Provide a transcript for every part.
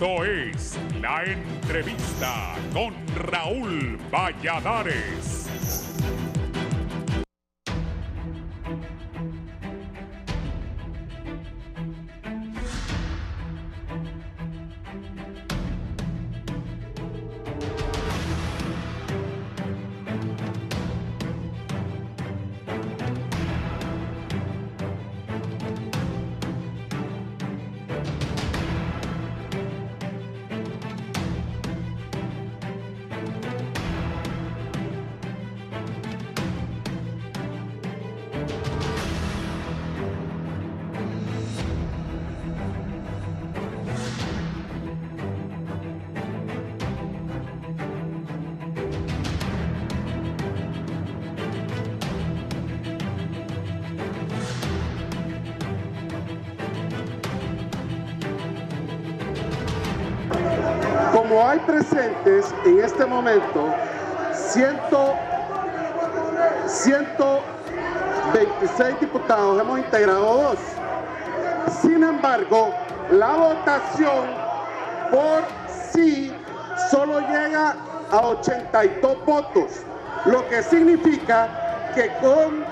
Esto es La Entrevista con Raúl Valladares. Como hay presentes en este momento 126 diputados, hemos integrado 2. Sin embargo, la votación por sí solo llega a 82 votos, lo que significa que con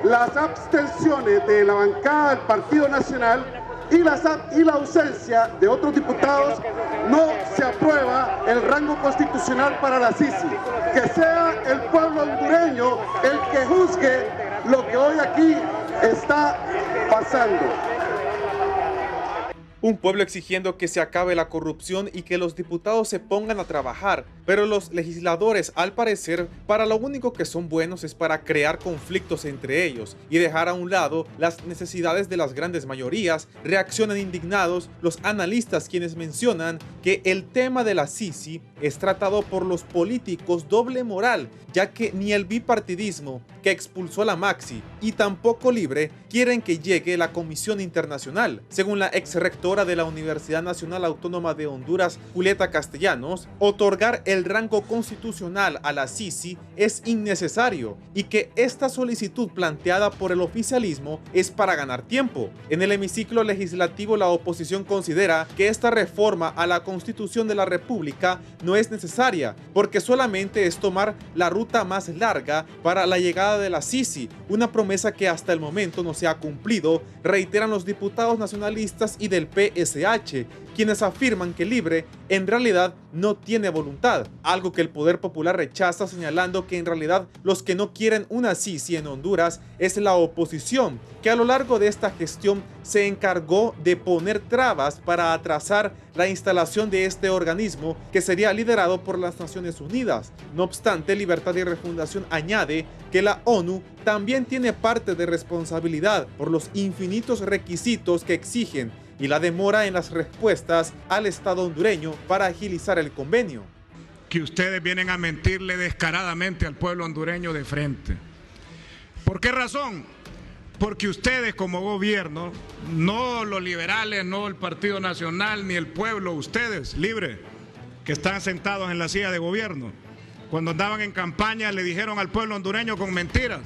las abstenciones de la bancada del Partido Nacional y la ausencia de otros diputados, no se aprueba el rango constitucional para la Sisi. Que sea el pueblo hondureño el que juzgue lo que hoy aquí está pasando. Un pueblo exigiendo que se acabe la corrupción y que los diputados se pongan a trabajar, pero los legisladores, al parecer, para lo único que son buenos es para crear conflictos entre ellos y dejar a un lado las necesidades de las grandes mayorías. Reaccionan indignados los analistas, quienes mencionan que el tema de la Sisi es tratado por los políticos doble moral, ya que ni el bipartidismo que expulsó a la Maxi y tampoco Libre quieren que llegue la Comisión Internacional. Según la ex rectora de la Universidad Nacional Autónoma de Honduras, Julieta Castellanos, otorgar el rango constitucional a la Sisi es innecesario y que esta solicitud planteada por el oficialismo es para ganar tiempo. En el hemiciclo legislativo, la oposición considera que esta reforma a la Constitución de la República no es necesaria porque solamente es tomar la ruta más larga para la llegada de la Sisi, una promesa que hasta el momento no se ha cumplido, reiteran los diputados nacionalistas y del PSH, quienes afirman que Libre en realidad no tiene voluntad, algo que el Poder Popular rechaza, señalando que en realidad los que no quieren una Sisi en Honduras es la oposición, que a lo largo de esta gestión se encargó de poner trabas para atrasar la instalación de este organismo que sería liderado por las Naciones Unidas. No obstante, Libertad y Refundación añade que la ONU también tiene parte de responsabilidad por los infinitos requisitos que exigen y la demora en las respuestas al Estado hondureño para agilizar el convenio. Que ustedes vienen a mentirle descaradamente al pueblo hondureño de frente. ¿Por qué razón? Porque ustedes como gobierno, no los liberales, no el Partido Nacional, ni el pueblo, ustedes, Libre, que están sentados en la silla de gobierno, cuando andaban en campaña le dijeron al pueblo hondureño con mentiras: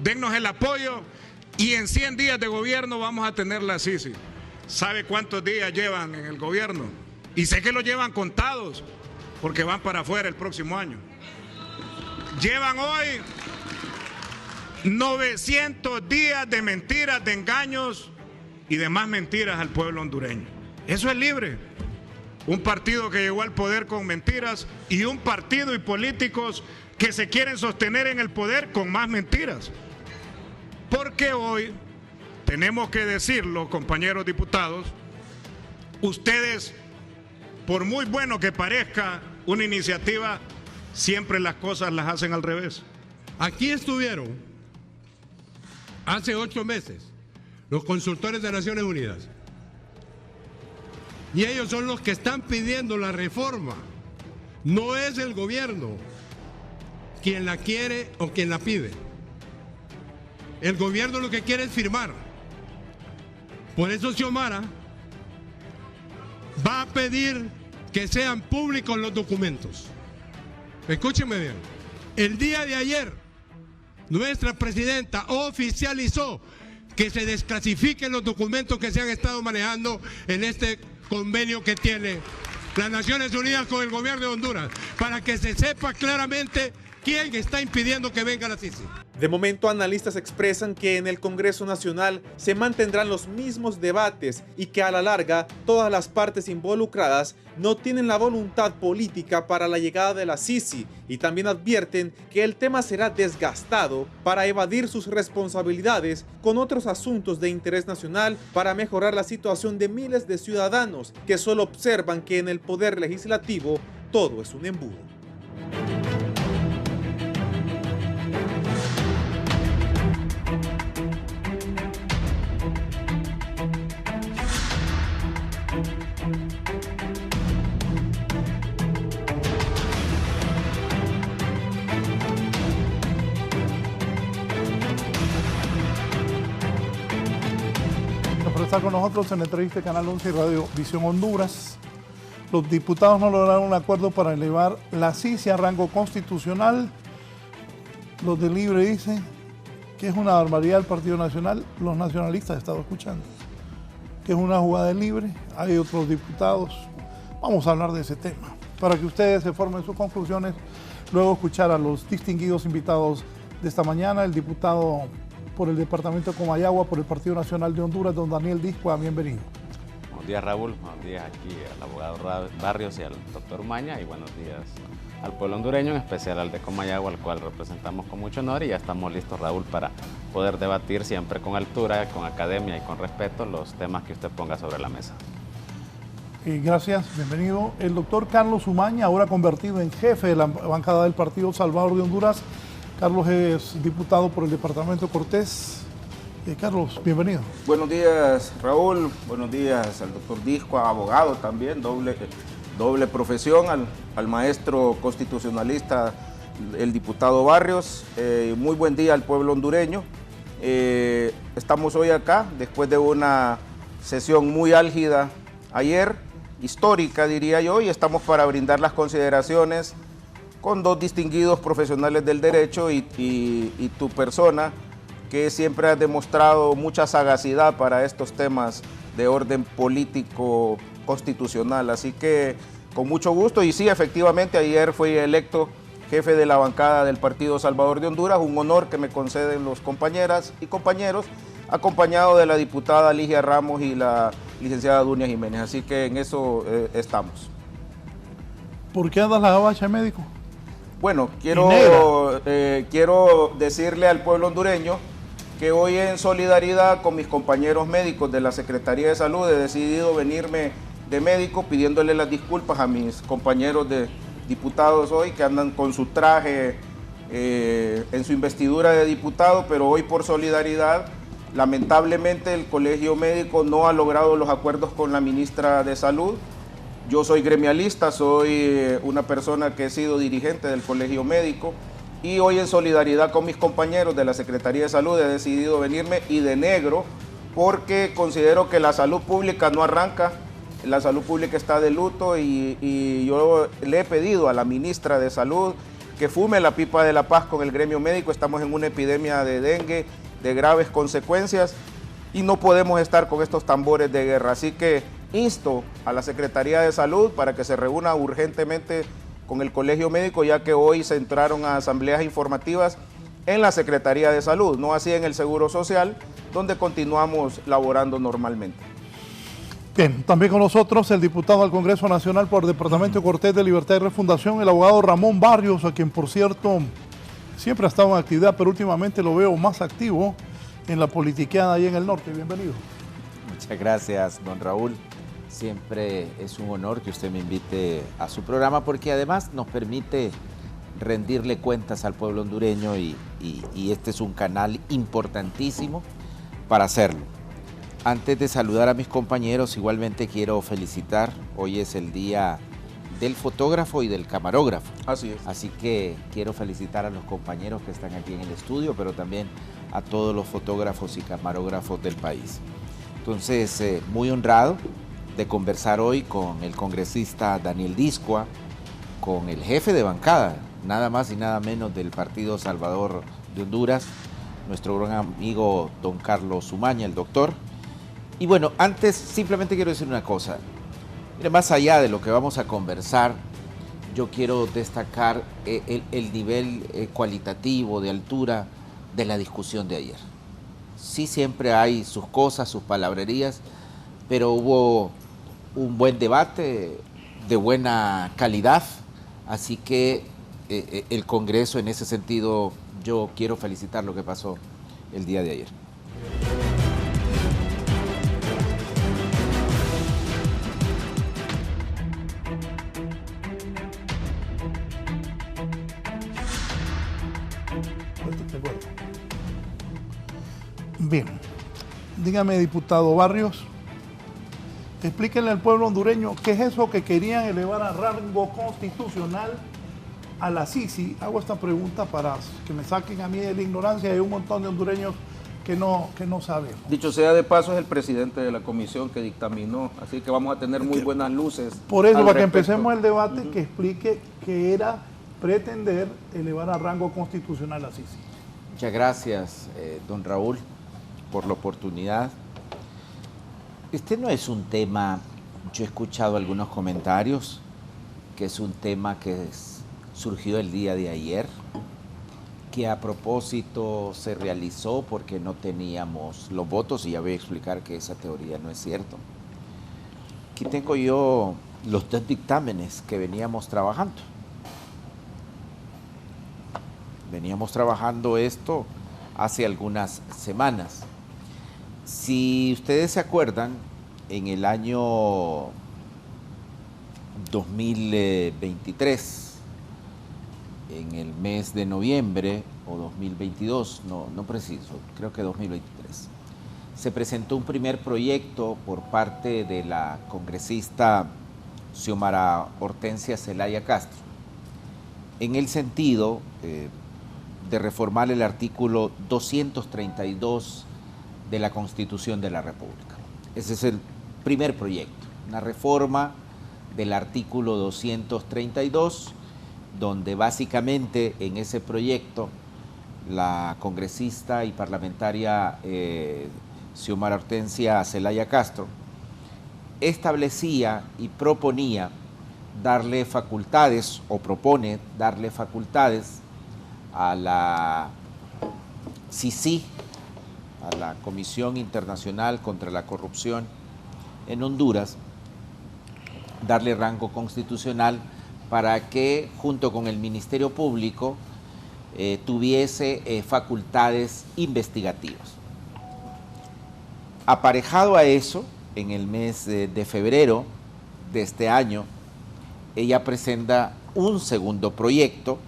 dennos el apoyo y en 100 días de gobierno vamos a tener la Sisi. ¿Sabe cuántos días llevan en el gobierno? Y sé que lo llevan contados, porque van para afuera el próximo año. Llevan hoy 900 días de mentiras, de engaños y de más mentiras al pueblo hondureño. Eso es Libre. Un partido que llegó al poder con mentiras y un partido y políticos que se quieren sostener en el poder con más mentiras. Porque hoy tenemos que decirlo, compañeros diputados, ustedes, por muy bueno que parezca una iniciativa, siempre las cosas las hacen al revés. Aquí estuvieron hace 8 meses los consultores de Naciones Unidas y ellos son los que están pidiendo la reforma. No es el gobierno quien la quiere o quien la pide. El gobierno lo que quiere es firmar. Por eso Xiomara va a pedir que sean públicos los documentos. Escúchenme bien. El día de ayer, nuestra presidenta oficializó que se desclasifiquen los documentos que se han estado manejando en este convenio que tiene las Naciones Unidas con el gobierno de Honduras, para que se sepa claramente quién está impidiendo que venga la Sisi. De momento, analistas expresan que en el Congreso Nacional se mantendrán los mismos debates y que a la larga todas las partes involucradas no tienen la voluntad política para la llegada de la Sisi, y también advierten que el tema será desgastado para evadir sus responsabilidades con otros asuntos de interés nacional para mejorar la situación de miles de ciudadanos que solo observan que en el poder legislativo todo es un embudo. Por estar con nosotros en la entrevista de Canal 11 y Radio Visión Honduras. Los diputados no lograron un acuerdo para elevar la Sisi a rango constitucional. Los de Libre dicen que es una barbaridad el Partido Nacional. Los nacionalistas he estado escuchando que es una jugada de Libre. Hay otros diputados. Vamos a hablar de ese tema para que ustedes se formen sus conclusiones. Luego escuchar a los distinguidos invitados de esta mañana, el diputado por el departamento de Comayagua, por el Partido Nacional de Honduras, don Daniel Discoa, bienvenido. Buenos días, Raúl, buenos días aquí al abogado Barrios y al doctor Umaña, y buenos días al pueblo hondureño, en especial al de Comayagua, al cual representamos con mucho honor, y ya estamos listos, Raúl, para poder debatir siempre con altura, con academia y con respeto los temas que usted ponga sobre la mesa. Gracias, bienvenido. El doctor Carlos Umaña, ahora convertido en jefe de la bancada del Partido Salvador de Honduras. Carlos es diputado por el departamento Cortés. Carlos, bienvenido. Buenos días, Raúl. Buenos días al doctor Discoa, abogado también, doble profesión, al maestro constitucionalista, el diputado Barrios. Muy buen día al pueblo hondureño. Estamos hoy acá después de una sesión muy álgida ayer, histórica diría yo, y estamos para brindar las consideraciones con dos distinguidos profesionales del derecho y tu persona, que siempre has demostrado mucha sagacidad para estos temas de orden político constitucional. Así que con mucho gusto, y sí, efectivamente, ayer fui electo jefe de la bancada del Partido Salvador de Honduras, un honor que me conceden los compañeras y compañeros, acompañado de la diputada Ligia Ramos y la licenciada Dunia Jiménez. Así que en eso estamos. ¿Por qué andas la gabacha, médico? Bueno, quiero decirle al pueblo hondureño que hoy, en solidaridad con mis compañeros médicos de la Secretaría de Salud, he decidido venirme de médico pidiéndole las disculpas a mis compañeros de diputados hoy que andan con su traje en su investidura de diputado, pero hoy por solidaridad, lamentablemente el Colegio Médico no ha logrado los acuerdos con la ministra de Salud. Yo soy gremialista, soy una persona que he sido dirigente del Colegio Médico, y hoy, en solidaridad con mis compañeros de la Secretaría de Salud, he decidido venirme y de negro, porque considero que la salud pública no arranca, la salud pública está de luto, y yo le he pedido a la ministra de Salud que fume la pipa de la paz con el gremio médico. Estamos en una epidemia de dengue de graves consecuencias y no podemos estar con estos tambores de guerra. Así que insto a la Secretaría de Salud para que se reúna urgentemente con el Colegio Médico, ya que hoy se entraron a asambleas informativas en la Secretaría de Salud, no así en el Seguro Social, donde continuamos laborando normalmente. Bien, también con nosotros el diputado al Congreso Nacional por el Departamento Cortés de Libertad y Refundación, el abogado Ramón Barrios, a quien, por cierto, siempre ha estado en actividad, pero últimamente lo veo más activo en la politiqueada ahí en el norte. Bienvenido. Muchas gracias, don Raúl. Siempre es un honor que usted me invite a su programa, porque además nos permite rendirle cuentas al pueblo hondureño, y este es un canal importantísimo para hacerlo. Antes de saludar a mis compañeros, igualmente quiero felicitar. Hoy es el día del fotógrafo y del camarógrafo. Así es. Así que quiero felicitar a los compañeros que están aquí en el estudio, pero también a todos los fotógrafos y camarógrafos del país. Entonces, muy honrado de conversar hoy con el congresista Daniel Discoa, con el jefe de bancada, nada más y nada menos del Partido Salvador de Honduras, nuestro gran amigo don Carlos Umaña, el doctor. Y bueno, antes simplemente quiero decir una cosa. Mire, más allá de lo que vamos a conversar, yo quiero destacar el nivel cualitativo, de altura de la discusión de ayer. Sí, siempre hay sus cosas, sus palabrerías, pero hubo un buen debate de buena calidad, así que el Congreso, en ese sentido, yo quiero felicitar lo que pasó el día de ayer. Bien, dígame, diputado Barrios, explíquenle al pueblo hondureño qué es eso que querían elevar a rango constitucional a la Sisi. Hago esta pregunta para que me saquen a mí de la ignorancia. Hay un montón de hondureños que no sabemos. Dicho sea de paso, es el presidente de la comisión que dictaminó, así que vamos a tener muy buenas luces. Por eso, al para que respecto. empecemos el debate, que explique qué era pretender elevar a rango constitucional a Sisi. Muchas gracias, don Raúl, por la oportunidad. Este no es un tema, yo he escuchado algunos comentarios, que es un tema que surgió el día de ayer, que a propósito se realizó porque no teníamos los votos, y ya voy a explicar que esa teoría no es cierto. Aquí tengo yo los 2 dictámenes que veníamos trabajando. Veníamos trabajando esto hace algunas semanas. Si ustedes se acuerdan, en el año 2023, en el mes de noviembre, o 2022, no preciso, creo que 2023, se presentó un primer proyecto por parte de la congresista Xiomara Hortensia Zelaya Castro, en el sentido de reformar el artículo 232 de la Constitución de la República. Ese es el primer proyecto, una reforma del artículo 232, donde básicamente en ese proyecto la congresista y parlamentaria Xiomara Hortensia Zelaya Castro establecía y proponía darle facultades, o propone darle facultades a la CICI, a la Comisión Internacional contra la Corrupción en Honduras, darle rango constitucional para que, junto con el Ministerio Público, tuviese facultades investigativas. Aparejado a eso, en el mes de febrero de este año, ella presenta un segundo proyecto,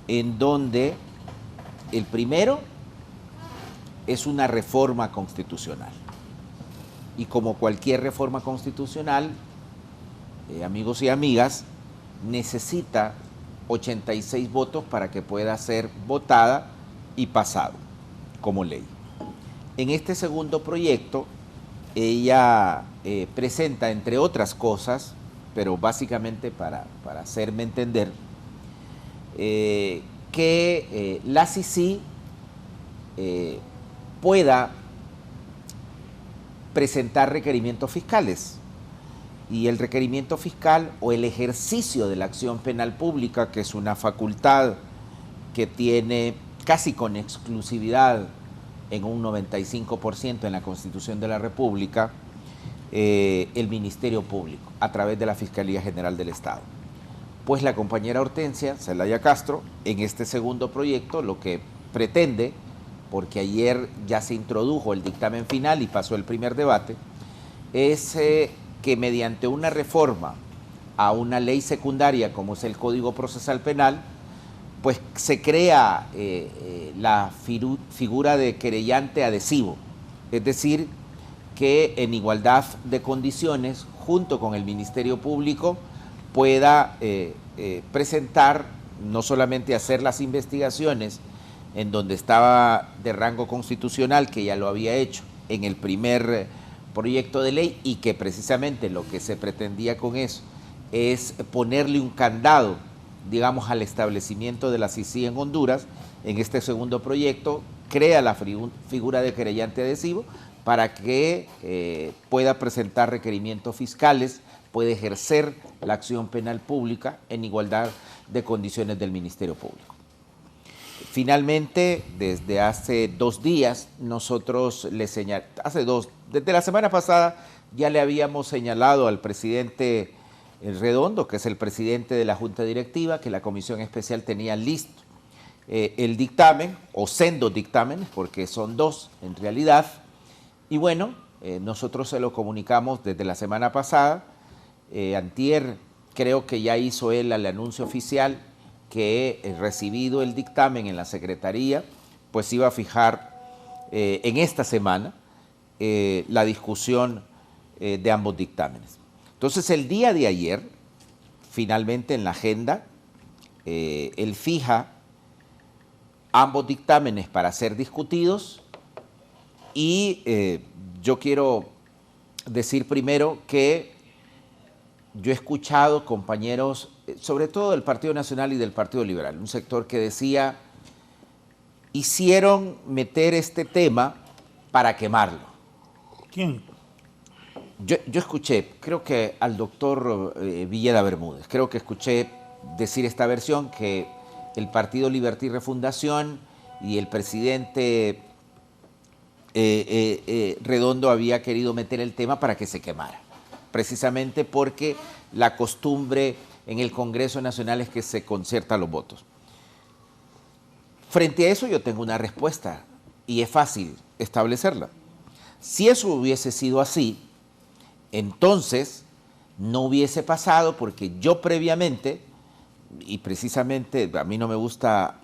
en donde el primero es una reforma constitucional. Y como cualquier reforma constitucional, amigos y amigas, necesita 86 votos para que pueda ser votada y pasado como ley. En este segundo proyecto, ella presenta, entre otras cosas, pero básicamente para hacerme entender, que la CICI pueda presentar requerimientos fiscales, y el requerimiento fiscal o el ejercicio de la acción penal pública, que es una facultad que tiene casi con exclusividad en un 95% en la Constitución de la República, el Ministerio Público, a través de la Fiscalía General del Estado. Pues la compañera Hortensia Zelaya Castro, en este segundo proyecto, lo que pretende, porque ayer ya se introdujo el dictamen final y pasó el primer debate, es que mediante una reforma a una ley secundaria como es el Código Procesal Penal, pues se crea la figura de querellante adhesivo, es decir, que en igualdad de condiciones, junto con el Ministerio Público, pueda presentar, no solamente hacer las investigaciones en donde estaba de rango constitucional, que ya lo había hecho en el primer proyecto de ley, y que precisamente lo que se pretendía con eso es ponerle un candado, digamos, al establecimiento de la CICI en Honduras. En este segundo proyecto crea la figura de querellante adhesivo para que pueda presentar requerimientos fiscales puede ejercer la acción penal pública en igualdad de condiciones del Ministerio Público. Finalmente, desde hace 2 días, nosotros desde la semana pasada ya le habíamos señalado al presidente Redondo, que es el presidente de la Junta Directiva, que la Comisión Especial tenía listo el dictamen, o sendos dictámenes, porque son 2 en realidad, y bueno, nosotros se lo comunicamos desde la semana pasada. Antier creo que ya hizo él el anuncio oficial que recibido el dictamen en la Secretaría, pues iba a fijar en esta semana la discusión de ambos dictámenes. Entonces, el día de ayer, finalmente en la agenda, él fija ambos dictámenes para ser discutidos y yo quiero decir primero que yo he escuchado compañeros, sobre todo del Partido Nacional y del Partido Liberal, un sector que decía, hicieron meter este tema para quemarlo. ¿Quién? Yo escuché, creo que al doctor Villeda Bermúdez, creo que escuché decir esta versión, que el Partido Libertad y Refundación y el presidente Redondo había querido meter el tema para que se quemara, precisamente porque la costumbre en el Congreso Nacional es que se concertan los votos. Frente a eso yo tengo una respuesta y es fácil establecerla. Si eso hubiese sido así, entonces no hubiese pasado, porque yo previamente, y precisamente a mí no me gusta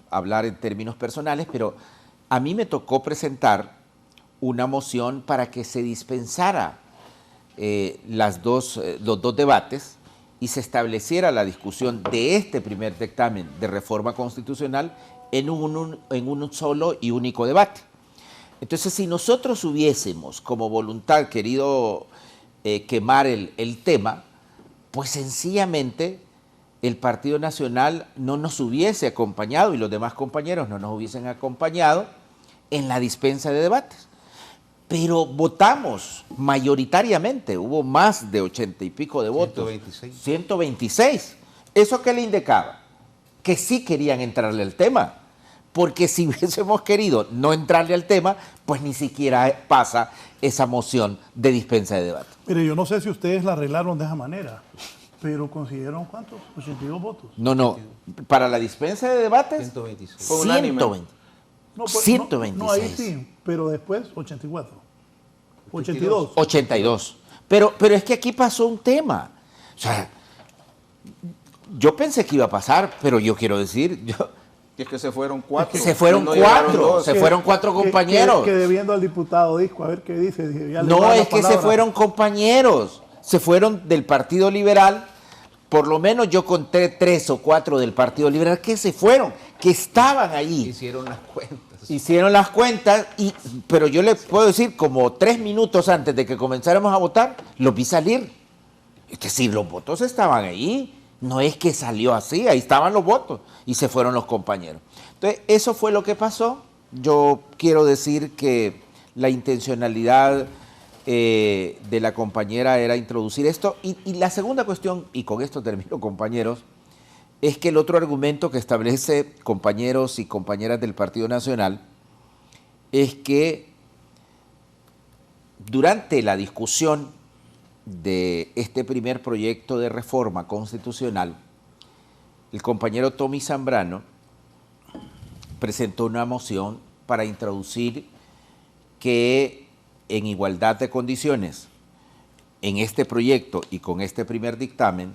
hablar en términos personales, pero a mí me tocó presentar una moción para que se dispensara los dos debates y se estableciera la discusión de este primer dictamen de reforma constitucional en un solo y único debate. Entonces, si nosotros hubiésemos como voluntad querido quemar el tema, pues sencillamente el Partido Nacional no nos hubiese acompañado y los demás compañeros no nos hubiesen acompañado en la dispensa de debates. Pero votamos mayoritariamente, hubo más de 80 y pico de votos. 126. ¿Eso qué le indicaba? Que sí querían entrarle al tema, porque si hubiésemos querido no entrarle al tema, pues ni siquiera pasa esa moción de dispensa de debate. Mire, yo no sé si ustedes la arreglaron de esa manera, pero consiguieron ¿cuántos? 82 votos. No, para la dispensa de debates, 126. Fue unánime. 120. No, pues, 126. No, ahí sí, pero después 84. 82. 82. Pero es que aquí pasó un tema. O sea, yo pensé que iba a pasar, pero yo quiero decir, es que se fueron 4. Se fueron 4, se fueron 4 compañeros. Que viendo al diputado Disco, a ver qué dice. No, es que se fueron compañeros, se fueron del Partido Liberal. Por lo menos yo conté 3 o 4 del Partido Liberal que se fueron, que estaban allí. Hicieron las cuentas. Pero yo les puedo decir, como 3 minutos antes de que comenzáramos a votar, los vi salir. Es decir, los votos estaban ahí. No es que salió así, ahí estaban los votos y se fueron los compañeros. Entonces, eso fue lo que pasó. Yo quiero decir que la intencionalidad de la compañera era introducir esto. Y la segunda cuestión, y con esto termino, compañeros, es que el otro argumento que establece compañeros y compañeras del Partido Nacional es que durante la discusión de este primer proyecto de reforma constitucional, el compañero Tommy Zambrano presentó una moción para introducir que en igualdad de condiciones en este proyecto y con este primer dictamen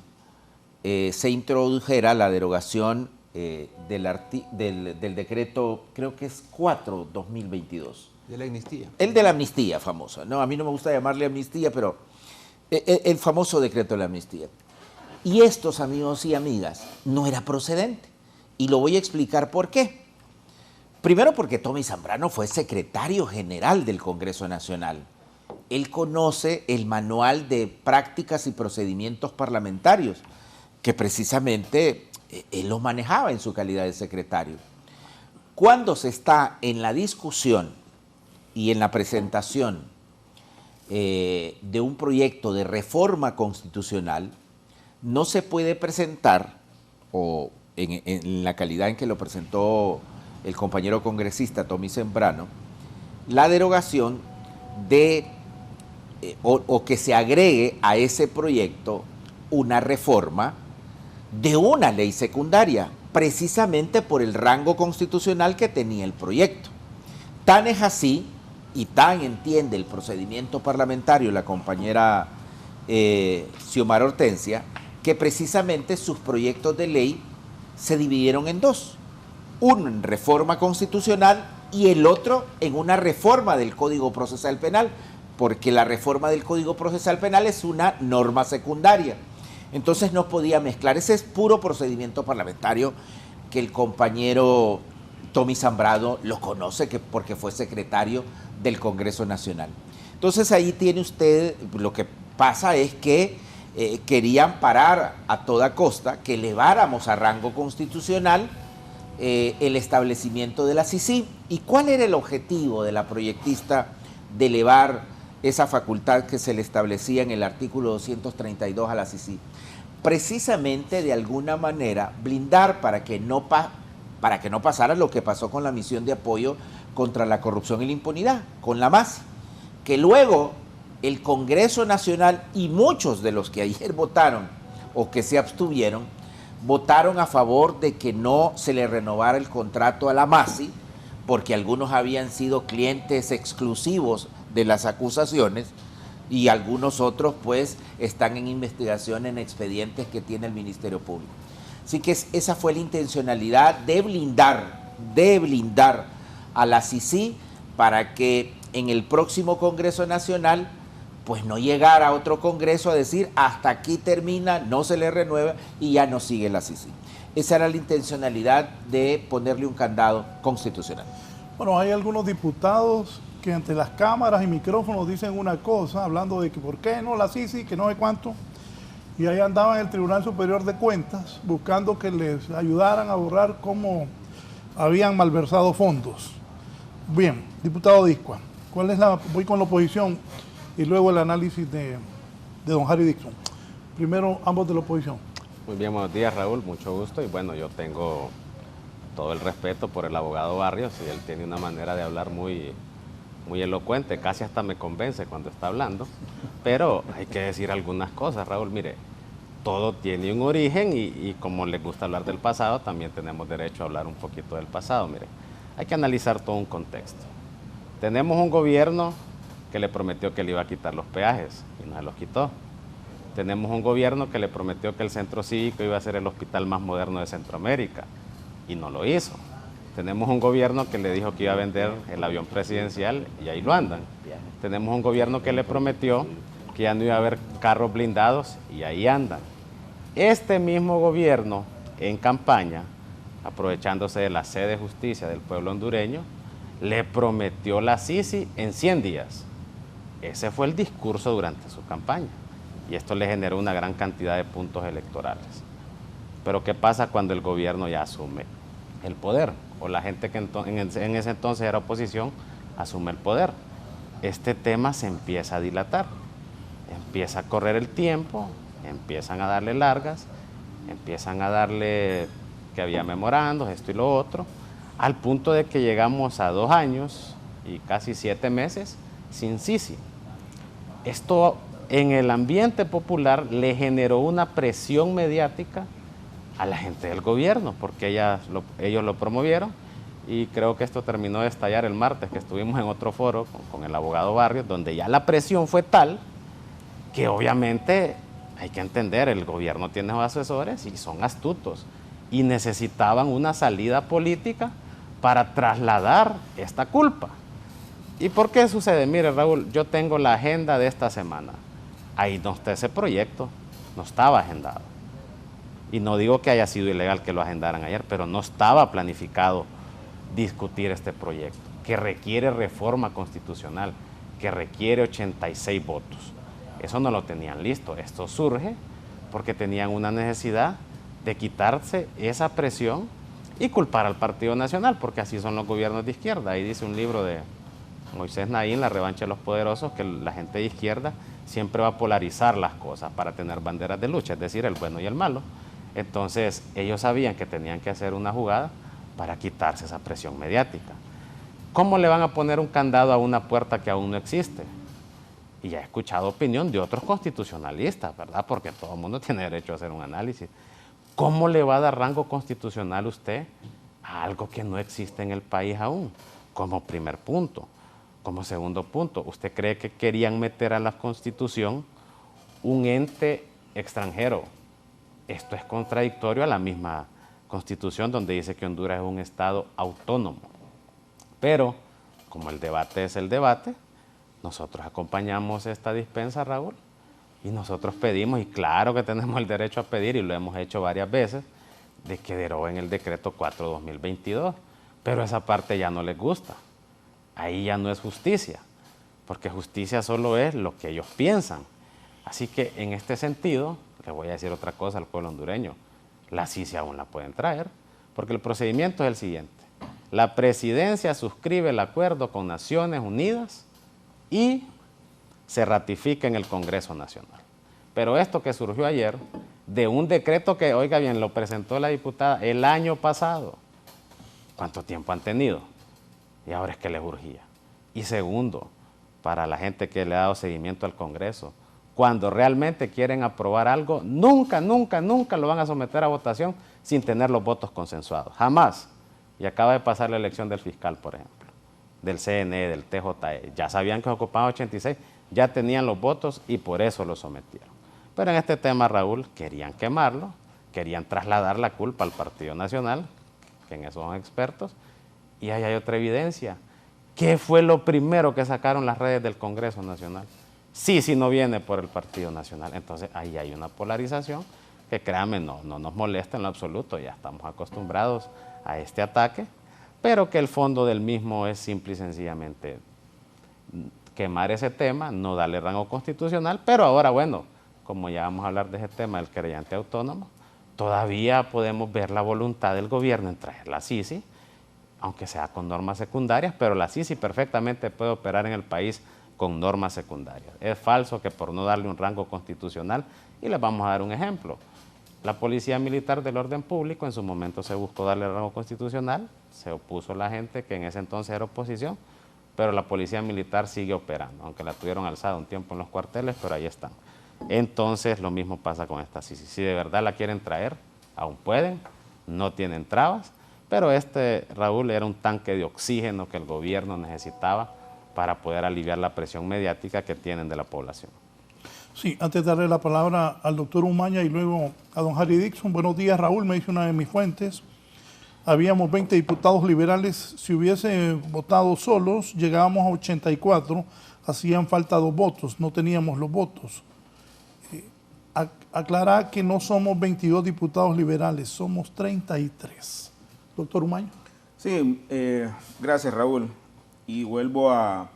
se introdujera la derogación del decreto, creo que es 4/2022. De la amnistía. El de la amnistía famoso. No, a mí no me gusta llamarle amnistía, pero el famoso decreto de la amnistía. Y estos, amigos y amigas, no era procedente. Y lo voy a explicar por qué. Primero porque Tommy Zambrano fue secretario general del Congreso Nacional. Él conoce el manual de prácticas y procedimientos parlamentarios, que precisamente él lo manejaba en su calidad de secretario. Cuando se está en la discusión y en la presentación de un proyecto de reforma constitucional no se puede presentar, o en la calidad en que lo presentó el compañero congresista Tommy Zambrano, la derogación de, o que se agregue a ese proyecto una reforma de una ley secundaria, precisamente por el rango constitucional que tenía el proyecto. Tan es así, y tan entiende el procedimiento parlamentario la compañera Xiomara Hortensia, que precisamente sus proyectos de ley se dividieron en dos. Uno en reforma constitucional y el otro en una reforma del Código Procesal Penal, porque la reforma del Código Procesal Penal es una norma secundaria. Entonces no podía mezclar. Ese es puro procedimiento parlamentario que el compañero Tommy Zambrano lo conoce, porque fue secretario del Congreso Nacional. Entonces ahí tiene usted, lo que pasa es que querían parar a toda costa que eleváramos a rango constitucional el establecimiento de la CICIG. ¿Y cuál era el objetivo de la proyectista de elevar esa facultad que se le establecía en el artículo 232 a la CICIG? Precisamente, de alguna manera, blindar para que no pasara lo que pasó con la misión de apoyo contra la corrupción y la impunidad, con la MASI, que luego el Congreso Nacional y muchos de los que ayer votaron o que se abstuvieron, votaron a favor de que no se le renovara el contrato a la MASI, porque algunos habían sido clientes exclusivos de las acusaciones y algunos otros pues están en investigación en expedientes que tiene el Ministerio Público. Así que esa fue la intencionalidad de blindar a la CICIG para que en el próximo Congreso Nacional pues no llegara a otro Congreso a decir hasta aquí termina, no se le renueva y ya no sigue la CICIG. Esa era la intencionalidad de ponerle un candado constitucional. Bueno, hay algunos diputados que ante las cámaras y micrófonos dicen una cosa, hablando de que por qué no la CICIG, que no sé cuánto, y ahí andaban en el Tribunal Superior de Cuentas buscando que les ayudaran a borrar cómo habían malversado fondos. Bien, diputado Discua, voy con la oposición y luego el análisis de don Harry Dixon. Primero, ambos de la oposición. Muy bien, buenos días, Raúl, mucho gusto. Y bueno, yo tengo todo el respeto por el abogado Barrios y él tiene una manera de hablar muy elocuente, casi hasta me convence cuando está hablando, pero hay que decir algunas cosas, Raúl. Mire, todo tiene un origen y como les gusta hablar del pasado, también tenemos derecho a hablar un poquito del pasado. Mire, hay que analizar todo un contexto. Tenemos un gobierno que le prometió que le iba a quitar los peajes y no se los quitó. Tenemos un gobierno que le prometió que el centro cívico iba a ser el hospital más moderno de Centroamérica y no lo hizo. Tenemos un gobierno que le dijo que iba a vender el avión presidencial y ahí lo andan. Tenemos un gobierno que le prometió que ya no iba a haber carros blindados y ahí andan. Este mismo gobierno en campaña, aprovechándose de la sede de justicia del pueblo hondureño, le prometió la CICIG en 100 días. Ese fue el discurso durante su campaña y esto le generó una gran cantidad de puntos electorales. Pero ¿qué pasa cuando el gobierno ya asume el poder? O la gente que en ese entonces era oposición asume el poder. Este tema se empieza a dilatar, empieza a correr el tiempo, empiezan a darle largas, empiezan a darle que había memorandos, esto y lo otro, al punto de que llegamos a 2 años y casi 7 meses sin CICIG. Esto en el ambiente popular le generó una presión mediática a la gente del gobierno, porque ellos lo promovieron y creo que esto terminó de estallar el martes, que estuvimos en otro foro con el abogado Barrios, donde ya la presión fue tal que obviamente hay que entender, el gobierno tiene asesores y son astutos y necesitaban una salida política para trasladar esta culpa. ¿Y por qué sucede? Mire, Raúl, yo tengo la agenda de esta semana. Ahí no está ese proyecto, no estaba agendado. Y no digo que haya sido ilegal que lo agendaran ayer, pero no estaba planificado discutir este proyecto, que requiere reforma constitucional, que requiere 86 votos. Eso no lo tenían listo. Esto surge porque tenían una necesidad de quitarse esa presión y culpar al Partido Nacional, porque así son los gobiernos de izquierda. Ahí dice un libro de Moisés Naín, la revancha de los poderosos, que la gente de izquierda siempre va a polarizar las cosas para tener banderas de lucha, es decir, el bueno y el malo. Entonces, ellos sabían que tenían que hacer una jugada para quitarse esa presión mediática. ¿Cómo le van a poner un candado a una puerta que aún no existe? Y ya he escuchado opinión de otros constitucionalistas, ¿verdad? Porque todo el mundo tiene derecho a hacer un análisis. ¿Cómo le va a dar rango constitucional usted a algo que no existe en el país aún? Como primer punto. Como segundo punto, ¿usted cree que querían meter a la Constitución un ente extranjero? Esto es contradictorio a la misma Constitución, donde dice que Honduras es un Estado autónomo. Pero, como el debate es el debate, nosotros acompañamos esta dispensa, Raúl, y nosotros pedimos, y claro que tenemos el derecho a pedir, y lo hemos hecho varias veces, de que deroguen el decreto 4/2022, pero esa parte ya no les gusta. Ahí ya no es justicia, porque justicia solo es lo que ellos piensan. Así que en este sentido, le voy a decir otra cosa al pueblo hondureño, la CICI aún la pueden traer, porque el procedimiento es el siguiente. La presidencia suscribe el acuerdo con Naciones Unidas y se ratifica en el Congreso Nacional. Pero esto que surgió ayer, de un decreto que, oiga bien, lo presentó la diputada el año pasado, ¿cuánto tiempo han tenido? Y ahora es que les urgía. Y segundo, para la gente que le ha dado seguimiento al Congreso, cuando realmente quieren aprobar algo, nunca lo van a someter a votación sin tener los votos consensuados. Jamás. Y acaba de pasar la elección del fiscal, por ejemplo, del CNE, del TJE. Ya sabían que ocupaban 86, ya tenían los votos y por eso lo sometieron. Pero en este tema, Raúl, querían quemarlo, querían trasladar la culpa al Partido Nacional, que en eso son expertos, y ahí hay otra evidencia. ¿Qué fue lo primero que sacaron las redes del Congreso Nacional? Sí, no viene por el Partido Nacional. Entonces ahí hay una polarización que, créanme, no nos molesta en lo absoluto, ya estamos acostumbrados a este ataque, pero que el fondo del mismo es simple y sencillamente quemar ese tema, no darle rango constitucional, pero ahora, bueno, como ya vamos a hablar de ese tema del creyente autónomo, todavía podemos ver la voluntad del gobierno en traer la CICI, aunque sea con normas secundarias, pero la CICI perfectamente puede operar en el país con normas secundarias. Es falso que por no darle un rango constitucional, y les vamos a dar un ejemplo. La Policía Militar del Orden Público en su momento se buscó darle rango constitucional, se opuso la gente que en ese entonces era oposición, pero la Policía Militar sigue operando, aunque la tuvieron alzada un tiempo en los cuarteles, pero ahí están. Entonces lo mismo pasa con esta CICI. Si de verdad la quieren traer, aún pueden, no tienen trabas, pero Raúl, era un tanque de oxígeno que el gobierno necesitaba para poder aliviar la presión mediática que tienen de la población. Sí, antes de darle la palabra al doctor Umaña y luego a don Harry Dixon. Buenos días, Raúl, me dice una de mis fuentes. Habíamos 20 diputados liberales, si hubiese votado solos, llegábamos a 84, hacían falta 2 votos, no teníamos los votos. Aclarar que no somos 22 diputados liberales, somos 33. Doctor Umaña. Sí, gracias, Raúl. Y vuelvo a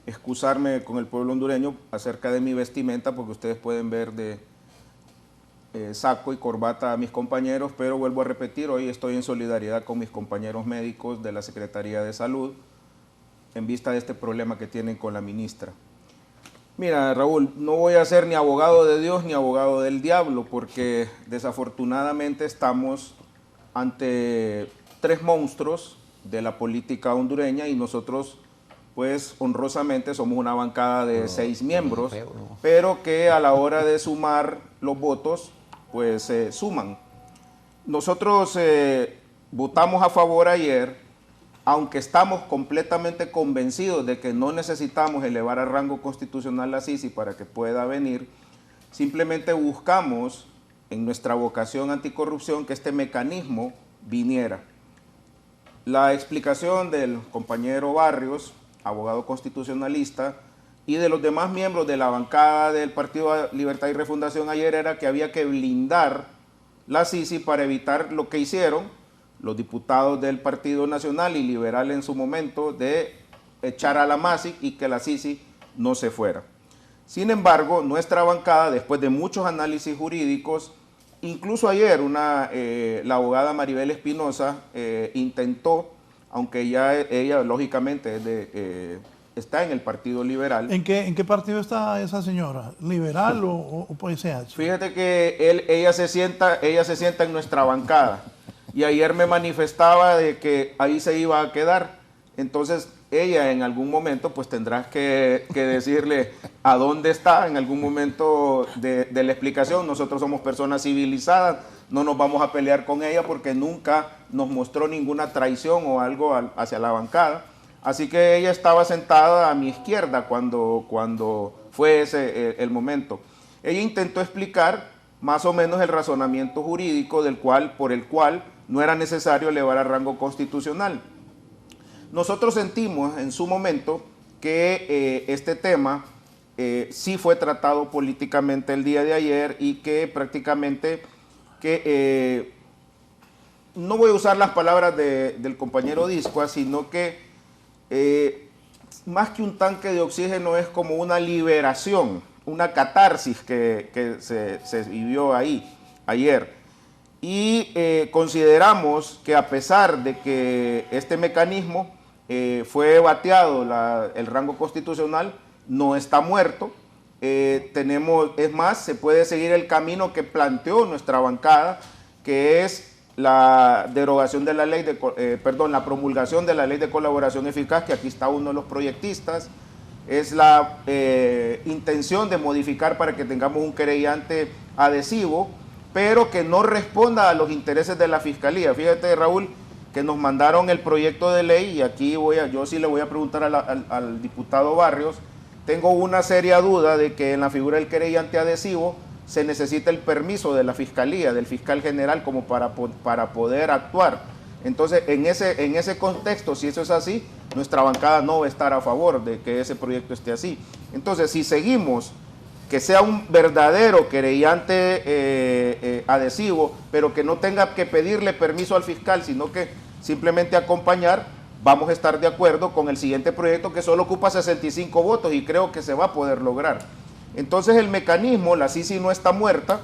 excusarme con el pueblo hondureño acerca de mi vestimenta, porque ustedes pueden ver de saco y corbata a mis compañeros, pero vuelvo a repetir, hoy estoy en solidaridad con mis compañeros médicos de la Secretaría de Salud en vista de este problema que tienen con la ministra. Mira, Raúl, no voy a ser ni abogado de Dios ni abogado del diablo, porque desafortunadamente estamos ante 3 monstruos de la política hondureña y nosotros, pues honrosamente somos una bancada de 6 miembros, pero que a la hora de sumar los votos, pues se suman. Nosotros votamos a favor ayer, aunque estamos completamente convencidos de que no necesitamos elevar a rango constitucional la CICI para que pueda venir, simplemente buscamos en nuestra vocación anticorrupción que este mecanismo viniera. La explicación del compañero Barrios, abogado constitucionalista, y de los demás miembros de la bancada del Partido Libertad y Refundación ayer era que había que blindar la CICI para evitar lo que hicieron los diputados del Partido Nacional y Liberal en su momento de echar a la MASIC y que la CICI no se fuera. Sin embargo, nuestra bancada, después de muchos análisis jurídicos, incluso ayer la abogada Maribel Espinosa intentó, aunque ella lógicamente es de está en el Partido Liberal. ¿En qué partido está esa señora? ¿Liberal o PSH? Fíjate que ella se sienta en nuestra bancada y ayer me manifestaba de que ahí se iba a quedar. Entonces ella en algún momento pues tendrás que decirle a dónde está en algún momento de la explicación. Nosotros somos personas civilizadas, no nos vamos a pelear con ella porque nunca nos mostró ninguna traición o algo hacia la bancada. Así que ella estaba sentada a mi izquierda cuando fue ese el momento. Ella intentó explicar más o menos el razonamiento jurídico por el cual no era necesario elevar a rango constitucional. Nosotros sentimos en su momento que este tema sí fue tratado políticamente el día de ayer y que prácticamente no voy a usar las palabras del compañero Discoa, sino que más que un tanque de oxígeno es como una liberación, una catarsis que se vivió ahí ayer. Y consideramos que a pesar de que este mecanismo fue bateado el rango constitucional, no está muerto. Es más, se puede seguir el camino que planteó nuestra bancada, que es la derogación de la ley la promulgación de la ley de colaboración eficaz, que aquí está uno de los proyectistas. Es la intención de modificar para que tengamos un querellante adhesivo, pero que no responda a los intereses de la Fiscalía. Fíjate, Raúl, que nos mandaron el proyecto de ley y aquí yo sí le voy a preguntar al diputado Barrios. Tengo una seria duda de que en la figura del querellante adhesivo se necesita el permiso de la Fiscalía, del fiscal general, como para poder actuar. Entonces, en ese contexto, si eso es así, nuestra bancada no va a estar a favor de que ese proyecto esté así. Entonces, si seguimos que sea un verdadero querellante adhesivo, pero que no tenga que pedirle permiso al fiscal, sino que simplemente acompañar, vamos a estar de acuerdo con el siguiente proyecto que solo ocupa 65 votos y creo que se va a poder lograr. Entonces el mecanismo, la CICI no está muerta,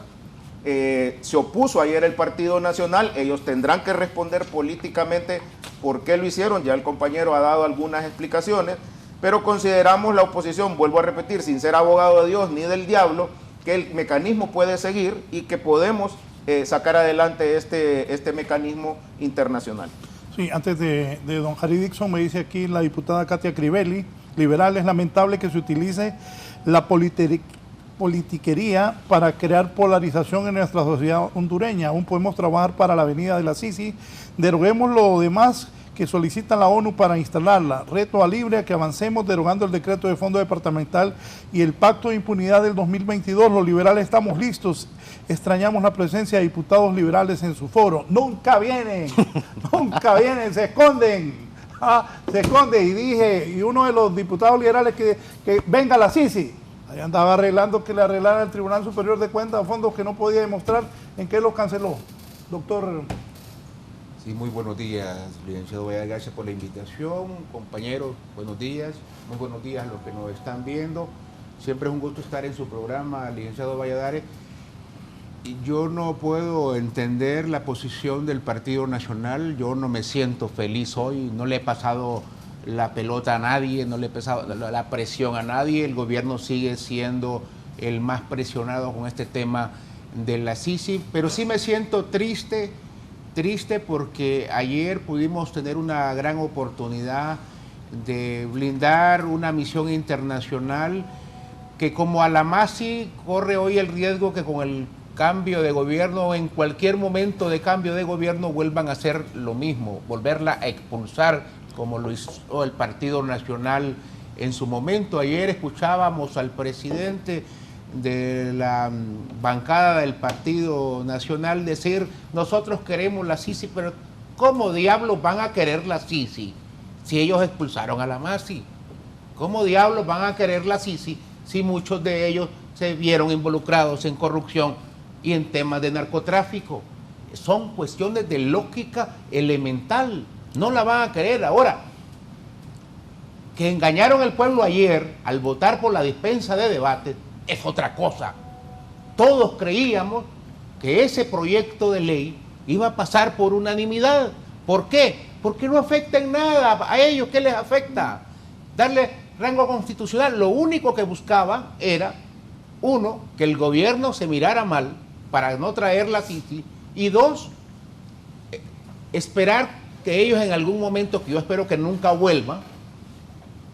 se opuso ayer el Partido Nacional, ellos tendrán que responder políticamente por qué lo hicieron, ya el compañero ha dado algunas explicaciones, pero consideramos la oposición, vuelvo a repetir, sin ser abogado de Dios ni del diablo, que el mecanismo puede seguir y que podemos sacar adelante este mecanismo internacional. Sí, antes de don Harry Dixon, me dice aquí la diputada Katia Crivelli, liberal, es lamentable que se utilice la politiquería para crear polarización en nuestra sociedad hondureña. Aún podemos trabajar para la venida de la CICI. Deroguemos lo demás que solicita la ONU para instalarla. Reto a Libre a que avancemos derogando el decreto de fondo departamental y el pacto de impunidad del 2022. Los liberales estamos listos. Extrañamos la presencia de diputados liberales en su foro. Nunca vienen, nunca vienen, se esconden. Se esconde. Y uno de los diputados liberales que venga la CICI. Ahí andaba arreglando que le arreglara el Tribunal Superior de Cuentas a fondos que no podía demostrar en qué los canceló. Doctor. Sí, muy buenos días, licenciado Valladares, gracias por la invitación. Compañeros, buenos días. Muy buenos días a los que nos están viendo. Siempre es un gusto estar en su programa, licenciado Valladares. Y yo no puedo entender la posición del Partido Nacional. Yo no me siento feliz hoy, no le he pasado la pelota a nadie, no le he pasado la presión a nadie. El gobierno sigue siendo el más presionado con este tema de la CICI, pero sí me siento triste porque ayer pudimos tener una gran oportunidad de blindar una misión internacional que, como a la MASI, corre hoy el riesgo que con el cambio de gobierno, en cualquier momento de cambio de gobierno, vuelvan a hacer lo mismo, volverla a expulsar, como lo hizo el Partido Nacional en su momento. Ayer escuchábamos al presidente de la bancada del Partido Nacional decir: nosotros queremos la CICI, pero ¿cómo diablos van a querer la CICI si ellos expulsaron a la MASI? ¿Cómo diablos van a querer la CICI si muchos de ellos se vieron involucrados en corrupción y en temas de narcotráfico? Son cuestiones de lógica elemental, no la van a querer. Ahora, que engañaron al pueblo ayer al votar por la dispensa de debate es otra cosa. Todos creíamos que ese proyecto de ley iba a pasar por unanimidad. ¿Por qué? Porque no afecta en nada a ellos. ¿Qué les afecta? Darle rango constitucional lo único que buscaba era, uno, que el gobierno se mirara mal para no traer la Sisi, y dos, esperar que ellos en algún momento, que yo espero que nunca vuelvan,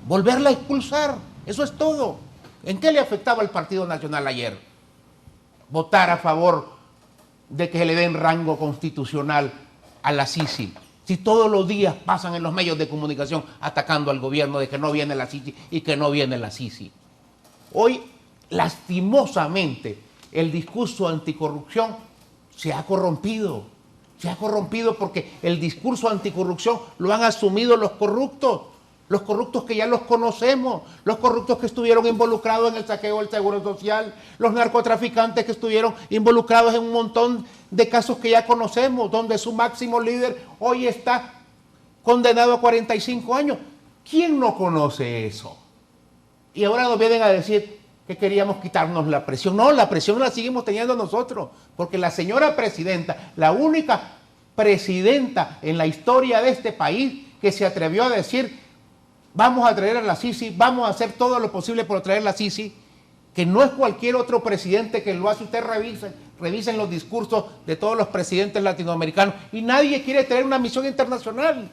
volverla a expulsar. Eso es todo. ¿En qué le afectaba al Partido Nacional ayer votar a favor de que se le den rango constitucional a la Sisi? Si todos los días pasan en los medios de comunicación atacando al gobierno de que no viene la Sisi y que no viene la Sisi. Hoy, lastimosamente, el discurso anticorrupción se ha corrompido. Se ha corrompido porque el discurso anticorrupción lo han asumido los corruptos que ya los conocemos, los corruptos que estuvieron involucrados en el saqueo del Seguro Social, los narcotraficantes que estuvieron involucrados en un montón de casos que ya conocemos, donde su máximo líder hoy está condenado a 45 años. ¿Quién no conoce eso? Y ahora nos vienen a decir que queríamos quitarnos la presión. No, la presión la seguimos teniendo nosotros, porque la señora presidenta, la única presidenta en la historia de este país que se atrevió a decir: vamos a traer a la Sisi, vamos a hacer todo lo posible por traer a la Sisi, que no es cualquier otro presidente que lo hace. Usted revisen los discursos de todos los presidentes latinoamericanos y nadie quiere tener una misión internacional,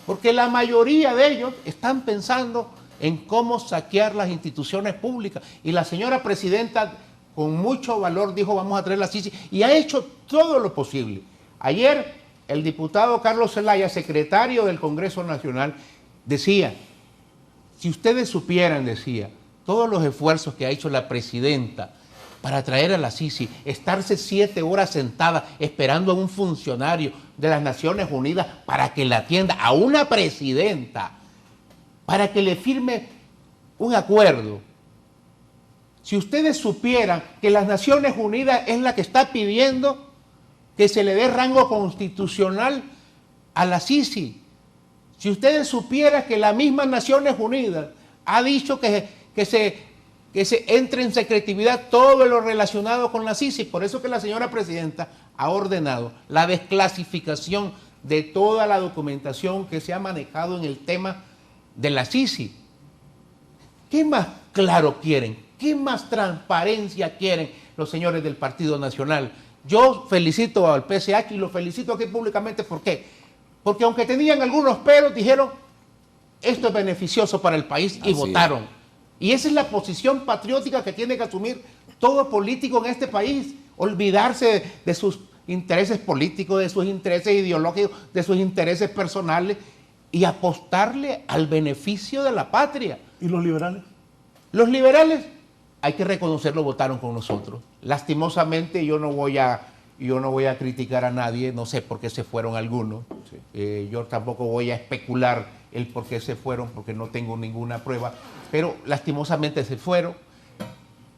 porque la mayoría de ellos están pensando en cómo saquear las instituciones públicas. Y la señora presidenta con mucho valor dijo: vamos a traer la Sisi, y ha hecho todo lo posible. Ayer el diputado Carlos Zelaya, secretario del Congreso Nacional, decía: si ustedes supieran, decía, todos los esfuerzos que ha hecho la presidenta para traer a la Sisi, estarse 7 horas sentada esperando a un funcionario de las Naciones Unidas para que la atienda, a una presidenta, para que le firme un acuerdo. Si ustedes supieran que las Naciones Unidas es la que está pidiendo que se le dé rango constitucional a la Sisi, si ustedes supieran que la misma Naciones Unidas ha dicho que se entre en secretividad todo lo relacionado con la Sisi, por eso que la señora presidenta ha ordenado la desclasificación de toda la documentación que se ha manejado en el tema de la Sisi. ¿Qué más claro quieren? ¿Qué más transparencia quieren los señores del Partido Nacional? Yo felicito al PSH y lo felicito aquí públicamente. ¿Por qué? Porque aunque tenían algunos peros, dijeron: esto es beneficioso para el país, y votaron. Y esa es la posición patriótica que tiene que asumir todo político en este país. Olvidarse de sus intereses políticos, de sus intereses ideológicos, de sus intereses personales, y apostarle al beneficio de la patria. ¿Y los liberales? Los liberales, hay que reconocerlo, votaron con nosotros. Lastimosamente yo no voy a criticar a nadie, no sé por qué se fueron algunos. Yo tampoco voy a especular el por qué se fueron, porque no tengo ninguna prueba, pero lastimosamente se fueron.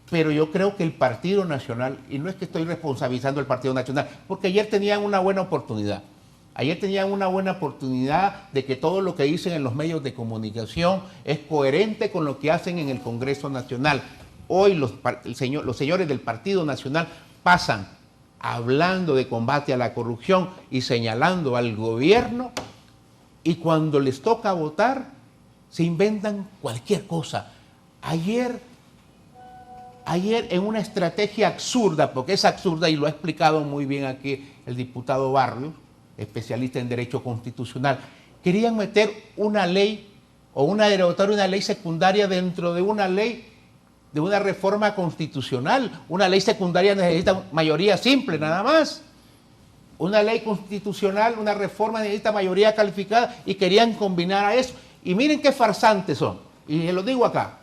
Pero yo creo que el Partido Nacional, y no es que estoy responsabilizando al Partido Nacional, porque ayer tenían una buena oportunidad. Ayer tenían una buena oportunidad de que todo lo que dicen en los medios de comunicación es coherente con lo que hacen en el Congreso Nacional. Hoy los señores del Partido Nacional pasan hablando de combate a la corrupción y señalando al gobierno, y cuando les toca votar se inventan cualquier cosa. Ayer en una estrategia absurda, porque es absurda y lo ha explicado muy bien aquí el diputado Barrios, especialista en derecho constitucional, querían meter una ley o una derogatoria, una ley secundaria dentro de una ley, de una reforma constitucional. Una ley secundaria necesita mayoría simple, nada más. Una ley constitucional, una reforma necesita mayoría calificada, y querían combinar a eso. Y miren qué farsantes son, y se lo digo acá.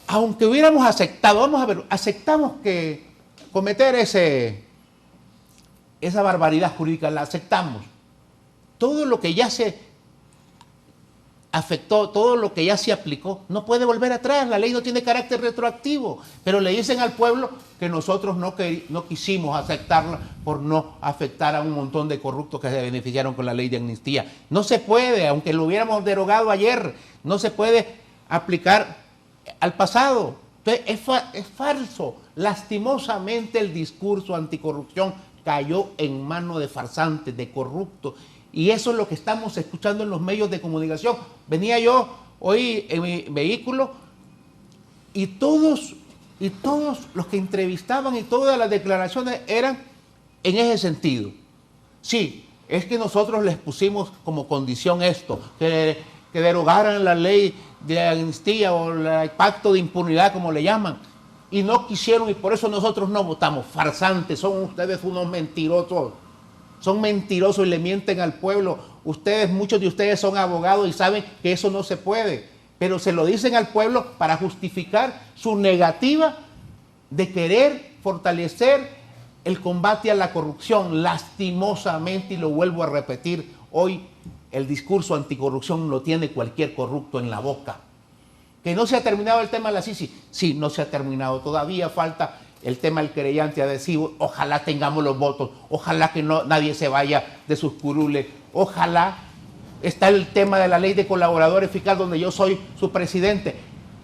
Aunque hubiéramos aceptado, vamos a ver, aceptamos que cometer esa barbaridad jurídica, la aceptamos. Todo lo que ya se afectó, todo lo que ya se aplicó, no puede volver atrás. La ley no tiene carácter retroactivo, pero le dicen al pueblo que nosotros no quisimos aceptarla por no afectar a un montón de corruptos que se beneficiaron con la ley de amnistía. No se puede, aunque lo hubiéramos derogado ayer, no se puede aplicar al pasado. Entonces, es falso. Lastimosamente el discurso anticorrupción cayó en manos de farsantes, de corruptos. Y eso es lo que estamos escuchando en los medios de comunicación. Venía yo hoy en mi vehículo y todos los que entrevistaban y todas las declaraciones eran en ese sentido. Sí, es que nosotros les pusimos como condición esto, que derogaran la ley de amnistía o el pacto de impunidad, como le llaman, y no quisieron, y por eso nosotros no votamos. Farsantes, son ustedes unos mentirosos, son mentirosos y le mienten al pueblo. Ustedes, muchos de ustedes son abogados y saben que eso no se puede, pero se lo dicen al pueblo para justificar su negativa de querer fortalecer el combate a la corrupción. Lastimosamente, y lo vuelvo a repetir, hoy el discurso anticorrupción lo tiene cualquier corrupto en la boca. ¿Que no se ha terminado el tema de la CICI? Sí, no se ha terminado. Todavía falta el tema del querellante adhesivo. Ojalá tengamos los votos. Ojalá que nadie se vaya de sus curules. Ojalá. Está el tema de la ley de colaborador eficaz, donde yo soy su presidente.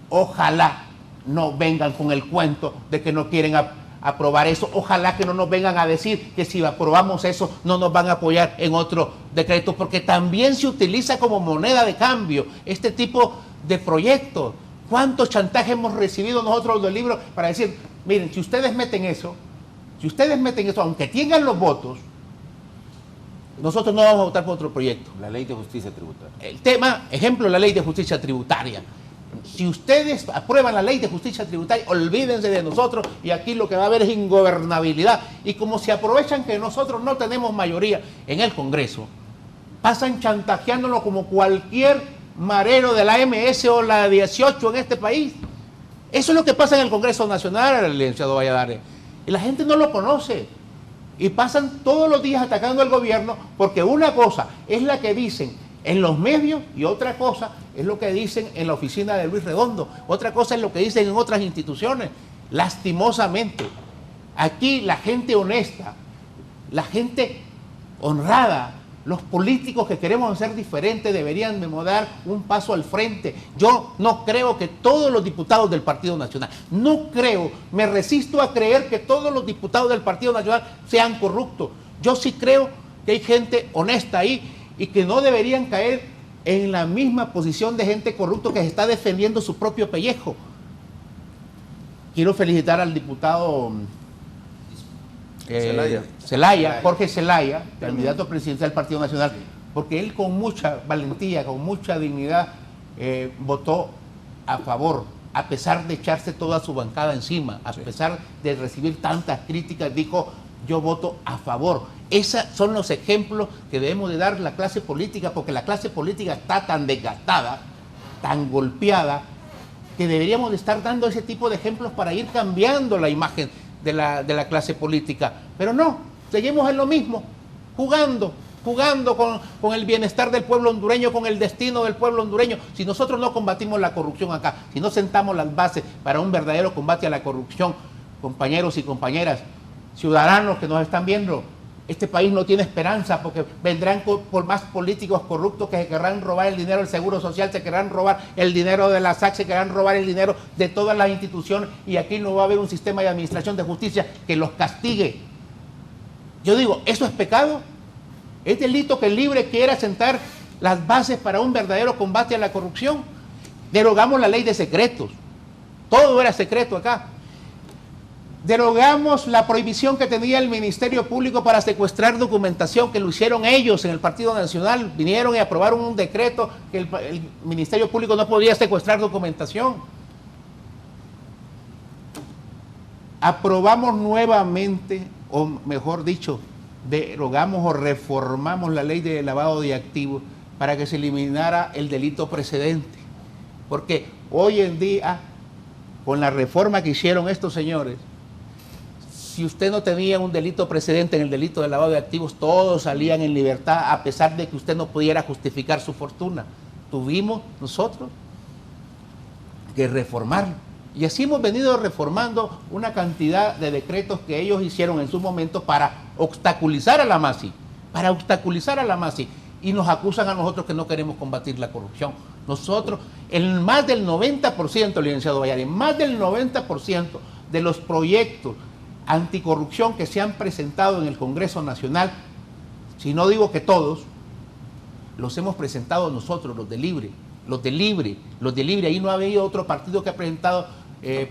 Ojalá no vengan con el cuento de que no quieren aprobar eso. Ojalá que no nos vengan a decir que si aprobamos eso no nos van a apoyar en otro decreto, porque también se utiliza como moneda de cambio este tipo de proyectos. ¿Cuántos chantajes hemos recibido nosotros del libro para decir, miren, si ustedes meten eso, aunque tengan los votos, nosotros no vamos a votar por otro proyecto? La ley de justicia tributaria. El tema, ejemplo, la ley de justicia tributaria. Si ustedes aprueban la ley de justicia tributaria, olvídense de nosotros y aquí lo que va a haber es ingobernabilidad. Y como se aprovechan que nosotros no tenemos mayoría en el Congreso, pasan chantajeándonos como cualquier marero de la MS o la 18 en este país. Eso es lo que pasa en el Congreso Nacional, licenciado Valladares. Y la gente no lo conoce. Y pasan todos los días atacando al gobierno, porque una cosa es la que dicen en los medios y otra cosa es lo que dicen en la oficina de Luis Redondo. Otra cosa es lo que dicen en otras instituciones. Lastimosamente, aquí la gente honesta, la gente honrada, los políticos que queremos ser diferentes deberían de dar un paso al frente. Yo no creo que todos los diputados del Partido Nacional, no creo, me resisto a creer que todos los diputados del Partido Nacional sean corruptos. Yo sí creo que hay gente honesta ahí y que no deberían caer en la misma posición de gente corrupta que se está defendiendo su propio pellejo. Quiero felicitar al diputado Zelaya, Jorge Zelaya, candidato presidencial del Partido Nacional, porque él con mucha valentía, con mucha dignidad, votó a favor, a pesar de echarse toda su bancada encima, a pesar de recibir tantas críticas, dijo, yo voto a favor. Esos son los ejemplos que debemos de dar la clase política, porque la clase política está tan desgastada, tan golpeada, que deberíamos de estar dando ese tipo de ejemplos para ir cambiando la imagen de la clase política. Pero no, seguimos en lo mismo, jugando con el bienestar del pueblo hondureño, con el destino del pueblo hondureño. Si nosotros no combatimos la corrupción acá, si no sentamos las bases para un verdadero combate a la corrupción, compañeros y compañeras, ciudadanos que nos están viendo, este país no tiene esperanza, porque vendrán por más políticos corruptos que se querrán robar el dinero del Seguro Social, se querrán robar el dinero de la SAC, se querrán robar el dinero de todas las instituciones, y aquí no va a haber un sistema de administración de justicia que los castigue. Yo digo, ¿eso es pecado? ¿Es delito que el Libre quiera sentar las bases para un verdadero combate a la corrupción? Derogamos la ley de secretos, todo era secreto acá. Derogamos la prohibición que tenía el Ministerio Público para secuestrar documentación, que lo hicieron ellos en el Partido Nacional. Vinieron y aprobaron un decreto que el Ministerio Público no podía secuestrar documentación. Aprobamos nuevamente, o mejor dicho, derogamos o reformamos la ley de lavado de activos para que se eliminara el delito precedente. Porque hoy en día, con la reforma que hicieron estos señores, si usted no tenía un delito precedente en el delito de lavado de activos, todos salían en libertad a pesar de que usted no pudiera justificar su fortuna. Tuvimos nosotros que reformarlo. Y así hemos venido reformando una cantidad de decretos que ellos hicieron en su momento para obstaculizar a la MASI, y nos acusan a nosotros que no queremos combatir la corrupción. Nosotros, en más del 90%, licenciado Valladares, más del 90% de los proyectos anticorrupción que se han presentado en el Congreso Nacional, si no digo que todos, los hemos presentado nosotros, los de Libre. los de Libre, ahí no ha habido otro partido que ha presentado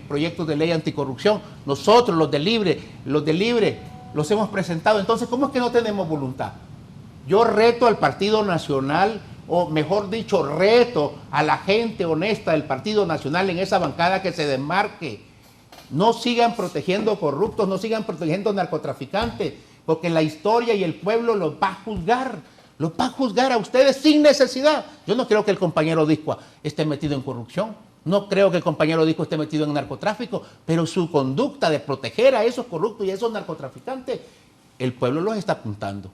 proyectos de ley anticorrupción. Nosotros, los de Libre, los hemos presentado. Entonces, ¿cómo es que no tenemos voluntad? Yo reto al Partido Nacional, o mejor dicho, reto a la gente honesta del Partido Nacional en esa bancada que se desmarque. No sigan protegiendo corruptos, no sigan protegiendo narcotraficantes, porque la historia y el pueblo los va a juzgar a ustedes sin necesidad. Yo no creo que el compañero Discua esté metido en corrupción, no creo que el compañero Discua esté metido en narcotráfico, pero su conducta de proteger a esos corruptos y a esos narcotraficantes, el pueblo los está apuntando.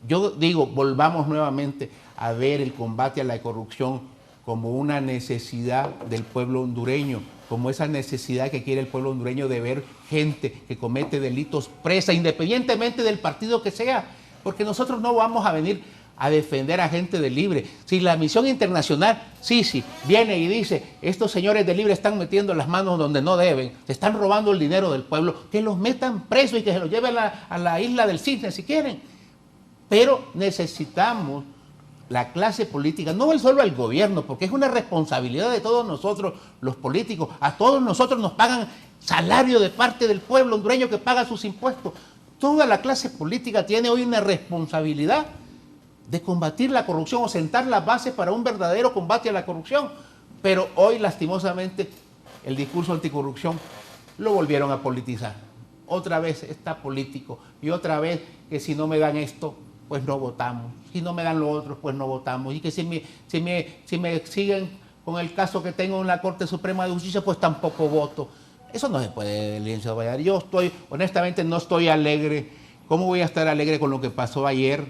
Yo digo, volvamos nuevamente a ver el combate a la corrupción como una necesidad del pueblo hondureño, como esa necesidad que quiere el pueblo hondureño de ver gente que comete delitos presa, independientemente del partido que sea, porque nosotros no vamos a venir a defender a gente de Libre. Si la misión internacional, sí, viene y dice, estos señores de Libre están metiendo las manos donde no deben, se están robando el dinero del pueblo, que los metan presos y que se los lleven a la isla del Cisne si quieren. Pero necesitamos la clase política, no solo el gobierno, porque es una responsabilidad de todos nosotros, los políticos. A todos nosotros nos pagan salario de parte del pueblo hondureño que paga sus impuestos. Toda la clase política tiene hoy una responsabilidad de combatir la corrupción o sentar las bases para un verdadero combate a la corrupción. Pero hoy, lastimosamente, el discurso anticorrupción lo volvieron a politizar. Otra vez está político y otra vez que si no me dan esto, pues no votamos. Si no me dan lo otro, pues no votamos. Y que si me siguen con el caso que tengo en la Corte Suprema de Justicia, pues tampoco voto. Eso no se puede, licenciado Valladares. Yo honestamente no estoy alegre. ¿Cómo voy a estar alegre con lo que pasó ayer?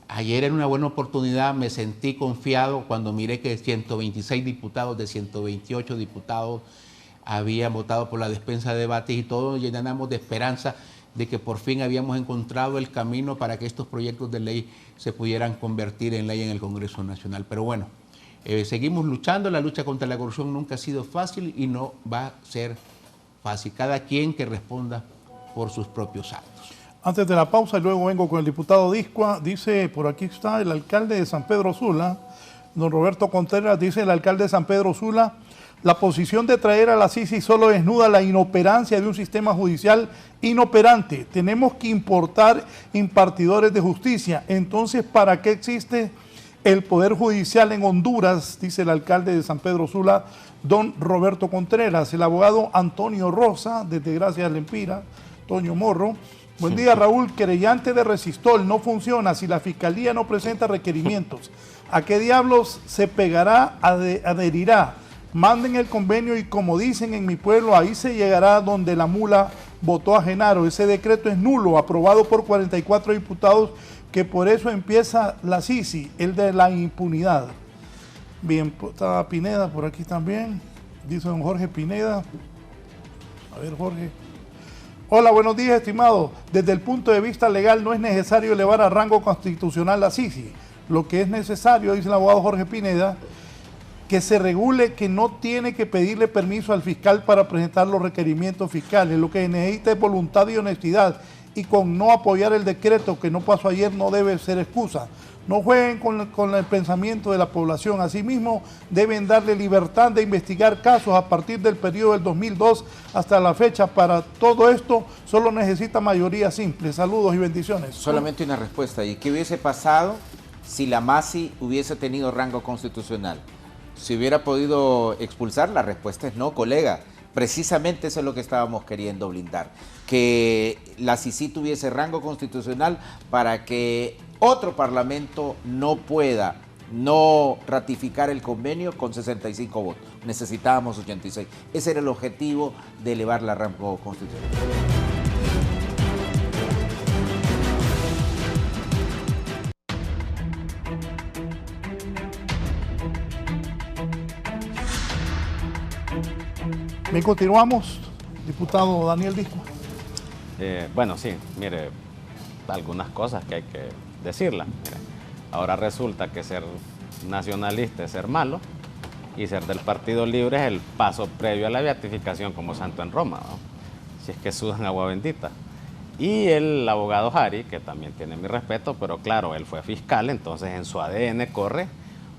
Ayer era una buena oportunidad, me sentí confiado cuando miré que 126 diputados de 128 diputados habían votado por la dispensa de debates y todos llenamos de esperanza de que por fin habíamos encontrado el camino para que estos proyectos de ley se pudieran convertir en ley en el Congreso Nacional. Pero bueno, seguimos luchando, la lucha contra la corrupción nunca ha sido fácil y no va a ser fácil. Cada quien que responda por sus propios actos. Antes de la pausa, y luego vengo con el diputado Discua, dice, por aquí está el alcalde de San Pedro Sula, don Roberto Contreras, dice el alcalde de San Pedro Sula, la posición de traer a la CICI solo desnuda la inoperancia de un sistema judicial inoperante. Tenemos que importar impartidores de justicia. Entonces, ¿para qué existe el Poder Judicial en Honduras? Dice el alcalde de San Pedro Sula, don Roberto Contreras. El abogado Antonio Rosa, desde Gracias Lempira, Toño Morro. Buen día, Raúl. Querellante de Resistol no funciona si la Fiscalía no presenta requerimientos. ¿A qué diablos se pegará, adherirá? Manden el convenio y como dicen en mi pueblo, ahí se llegará donde la mula votó a Genaro. Ese decreto es nulo, aprobado por 44 diputados, que por eso empieza la CICI, el de la impunidad. Bien, estaba Pineda por aquí también, dice don Jorge Pineda. A ver, Jorge. Hola, buenos días, estimado. Desde el punto de vista legal no es necesario elevar a rango constitucional la CICI. Lo que es necesario, dice el abogado Jorge Pineda, que se regule que no tiene que pedirle permiso al fiscal para presentar los requerimientos fiscales. Lo que necesita es voluntad y honestidad, y con no apoyar el decreto que no pasó ayer no debe ser excusa. No jueguen con el pensamiento de la población. Asimismo, deben darle libertad de investigar casos a partir del periodo del 2002 hasta la fecha. Para todo esto solo necesita mayoría simple. Saludos y bendiciones. Solamente una respuesta. ¿Y qué hubiese pasado si la MACI hubiese tenido rango constitucional? Si hubiera podido expulsar, la respuesta es no, colega. Precisamente eso es lo que estábamos queriendo blindar. Que la CICI tuviese rango constitucional para que otro parlamento no pueda no ratificar el convenio con 65 votos. Necesitábamos 86. Ese era el objetivo de elevar la rango constitucional. Bien, continuamos. Diputado Daniel Discua. Bueno, sí, mire, algunas cosas que hay que decirlas. Mire, ahora resulta que ser nacionalista es ser malo y ser del Partido Libre es el paso previo a la beatificación como santo en Roma, ¿no? Si es que sudan agua bendita. Y el abogado Hari, que también tiene mi respeto, pero claro, él fue fiscal, entonces en su ADN corre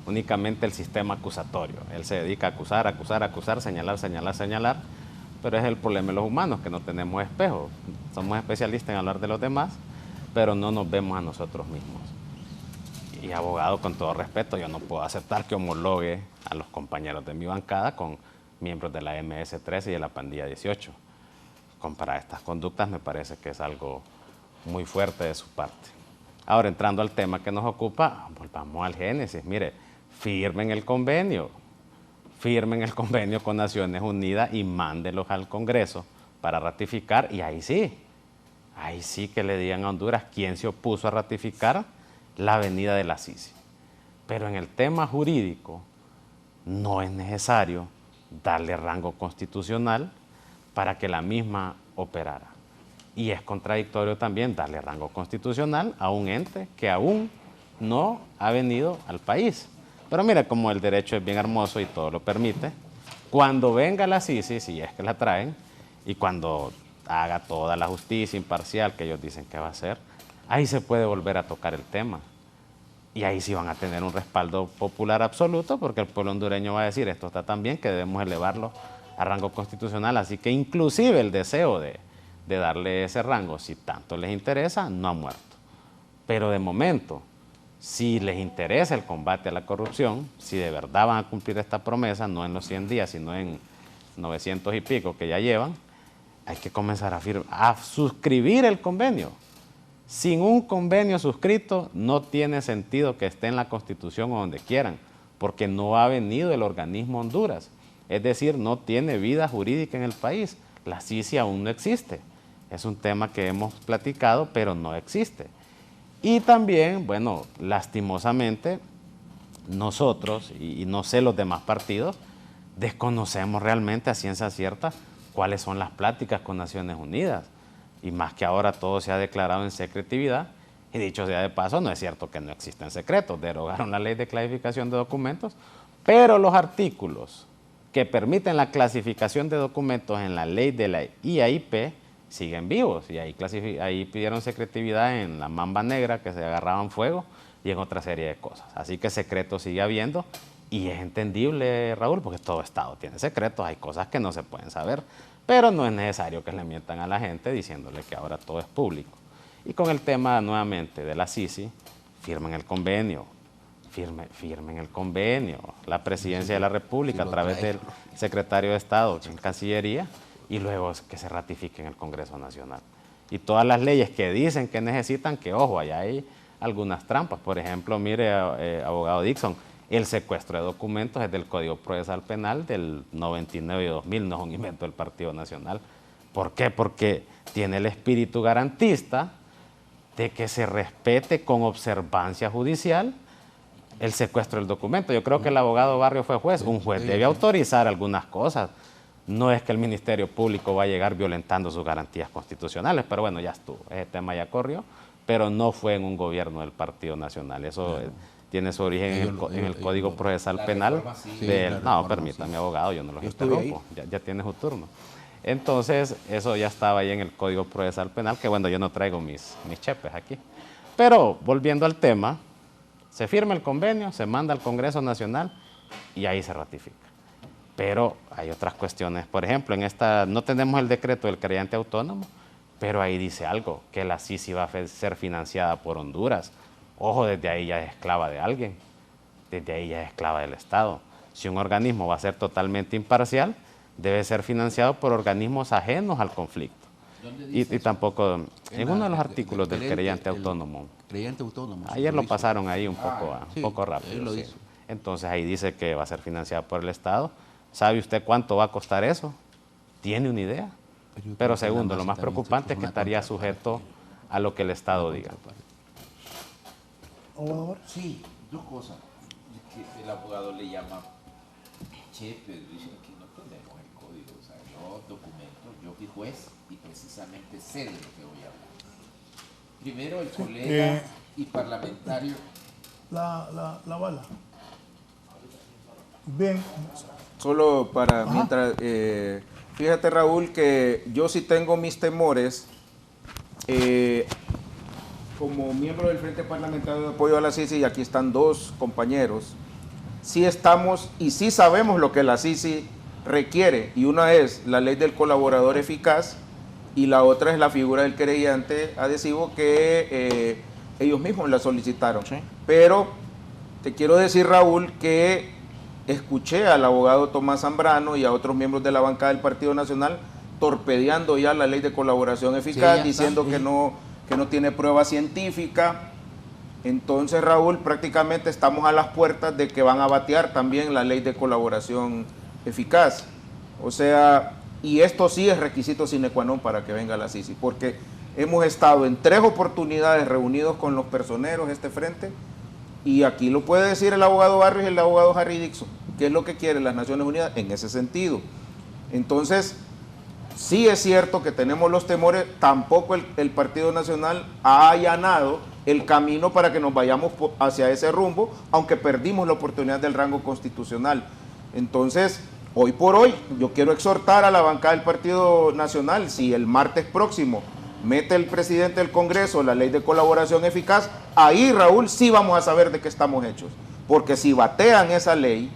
únicamente el sistema acusatorio. Él se dedica a acusar, acusar, acusar, señalar, señalar, señalar, pero es el problema de los humanos, que no tenemos espejo. Somos especialistas en hablar de los demás, pero no nos vemos a nosotros mismos. Y abogado, con todo respeto, yo no puedo aceptar que homologue a los compañeros de mi bancada con miembros de la MS-13 y de la pandilla 18. Comparar estas conductas me parece que es algo muy fuerte de su parte. Ahora, entrando al tema que nos ocupa, volvamos al génesis. Mire, firmen el convenio con Naciones Unidas y mándelos al Congreso para ratificar, y ahí sí que le digan a Honduras quién se opuso a ratificar la venida de la Sisi. Pero en el tema jurídico no es necesario darle rango constitucional para que la misma operara. Y es contradictorio también darle rango constitucional a un ente que aún no ha venido al país. Pero mira, como el derecho es bien hermoso y todo lo permite, cuando venga la Sisi, si es que la traen, y cuando haga toda la justicia imparcial que ellos dicen que va a hacer, ahí se puede volver a tocar el tema. Y ahí sí van a tener un respaldo popular absoluto, porque el pueblo hondureño va a decir, esto está tan bien que debemos elevarlo a rango constitucional. Así que inclusive el deseo de darle ese rango, si tanto les interesa, no ha muerto. Pero de momento, si les interesa el combate a la corrupción, si de verdad van a cumplir esta promesa, no en los 100 días, sino en 900 y pico que ya llevan, hay que comenzar a suscribir el convenio. Sin un convenio suscrito, no tiene sentido que esté en la Constitución o donde quieran, porque no ha venido el organismo Honduras. Es decir, no tiene vida jurídica en el país. La Sisi aún no existe. Es un tema que hemos platicado, pero no existe. Y también, bueno, lastimosamente, nosotros, y no sé los demás partidos, desconocemos realmente a ciencia cierta cuáles son las pláticas con Naciones Unidas. Y más que ahora todo se ha declarado en secretividad, y dicho sea de paso, no es cierto que no existen secretos, derogaron la ley de clasificación de documentos, pero los artículos que permiten la clasificación de documentos en la ley de la IAIP siguen vivos, y ahí pidieron secretividad en la Mamba Negra, que se agarraban fuego, y en otra serie de cosas. Así que secretos sigue habiendo, y es entendible, Raúl, porque todo Estado tiene secretos, hay cosas que no se pueden saber, pero no es necesario que le mientan a la gente diciéndole que ahora todo es público. Y con el tema nuevamente de la Sisi, firmen el convenio, firmen el convenio, la Presidencia de la República a través del Secretario de Estado en Cancillería, y luego que se ratifique en el Congreso Nacional. Y todas las leyes que dicen que necesitan, que ojo, allá hay algunas trampas. Por ejemplo, mire, abogado Dixon, el secuestro de documentos es del Código Procesal Penal del 99 y 2000, no es un invento del Partido Nacional. ¿Por qué? Porque tiene el espíritu garantista de que se respete con observancia judicial el secuestro del documento. Yo creo que el abogado Barrio fue juez. Un juez debe autorizar algunas cosas. No es que el Ministerio Público va a llegar violentando sus garantías constitucionales, pero bueno, ya estuvo. Ese tema ya corrió, pero no fue en un gobierno del Partido Nacional. Eso tiene su origen en el Código Procesal Penal. No, permítame, abogado, yo no los interrumpo. Ya tiene su turno. Entonces, eso ya estaba ahí en el Código Procesal Penal, que bueno, yo no traigo mis chepes aquí. Pero, volviendo al tema, se firma el convenio, se manda al Congreso Nacional y ahí se ratifica. Pero hay otras cuestiones. Por ejemplo, en esta no tenemos el decreto del creyente autónomo, pero ahí dice algo, que la Sisi va a ser financiada por Honduras. Ojo, desde ahí ya es esclava de alguien, desde ahí ya es esclava del Estado. Si un organismo va a ser totalmente imparcial, debe ser financiado por organismos ajenos al conflicto. Y tampoco, en uno de los artículos del creyente autónomo. Creyente autónomo. Ayer lo pasaron ahí un poco rápido. Sí. Entonces ahí dice que va a ser financiado por el Estado. ¿Sabe usted cuánto va a costar eso? ¿Tiene una idea? Pero segundo, lo más preocupante es que estaría sujeto a lo que el Estado diga. Sí, dos cosas. El abogado le llama chepe, dice que no tenemos el código, o sea, los documentos, yo fui juez y precisamente sé de lo que voy a hablar. Primero, el colega y parlamentario. La bala. Bien. Solo para mientras, fíjate, Raúl, que yo sí tengo mis temores. Como miembro del Frente Parlamentario de Apoyo a la Sisi, y aquí están dos compañeros, sí estamos y sí sabemos lo que la CICI requiere, y una es la ley del colaborador eficaz y la otra es la figura del querellante adhesivo que ellos mismos la solicitaron. Sí. Pero te quiero decir, Raúl, que escuché al abogado Tomás Zambrano y a otros miembros de la bancada del Partido Nacional torpedeando ya la ley de colaboración eficaz, sí, diciendo que no tiene prueba científica. Entonces, Raúl, prácticamente estamos a las puertas de que van a batear también la ley de colaboración eficaz. O sea, y esto sí es requisito sine qua non para que venga la CICI, porque hemos estado en 3 oportunidades reunidos con los personeros, este frente, y aquí lo puede decir el abogado Barrios y el abogado Harry Dixon, qué es lo que quieren las Naciones Unidas en ese sentido. Entonces, sí es cierto que tenemos los temores, tampoco el Partido Nacional ha allanado el camino para que nos vayamos hacia ese rumbo, aunque perdimos la oportunidad del rango constitucional. Entonces, hoy por hoy, yo quiero exhortar a la bancada del Partido Nacional, si el martes próximo mete el presidente del Congreso la ley de colaboración eficaz, ahí, Raúl, sí vamos a saber de qué estamos hechos. Porque si batean esa ley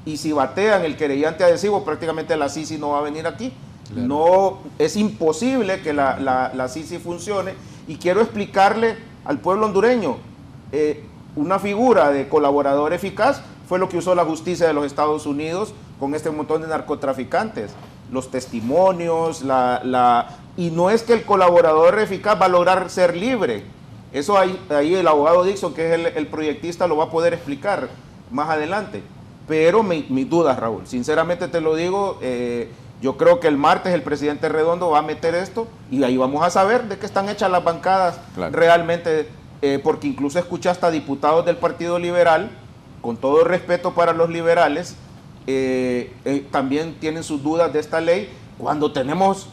y si batean el querellante adhesivo, prácticamente la CICI no va a venir aquí. Claro. No, es imposible que la CICI funcione, y quiero explicarle al pueblo hondureño, una figura de colaborador eficaz fue lo que usó la justicia de los Estados Unidos con este montón de narcotraficantes, los testimonios, y no es que el colaborador eficaz va a lograr ser libre. Eso ahí el abogado Dixon, que es el proyectista, lo va a poder explicar más adelante. Pero mis dudas, Raúl, sinceramente te lo digo, yo creo que el martes el presidente Redondo va a meter esto y ahí vamos a saber de qué están hechas las bancadas, claro, realmente, porque incluso escuché hasta diputados del Partido Liberal, con todo respeto para los liberales, también tienen sus dudas de esta ley, cuando tenemos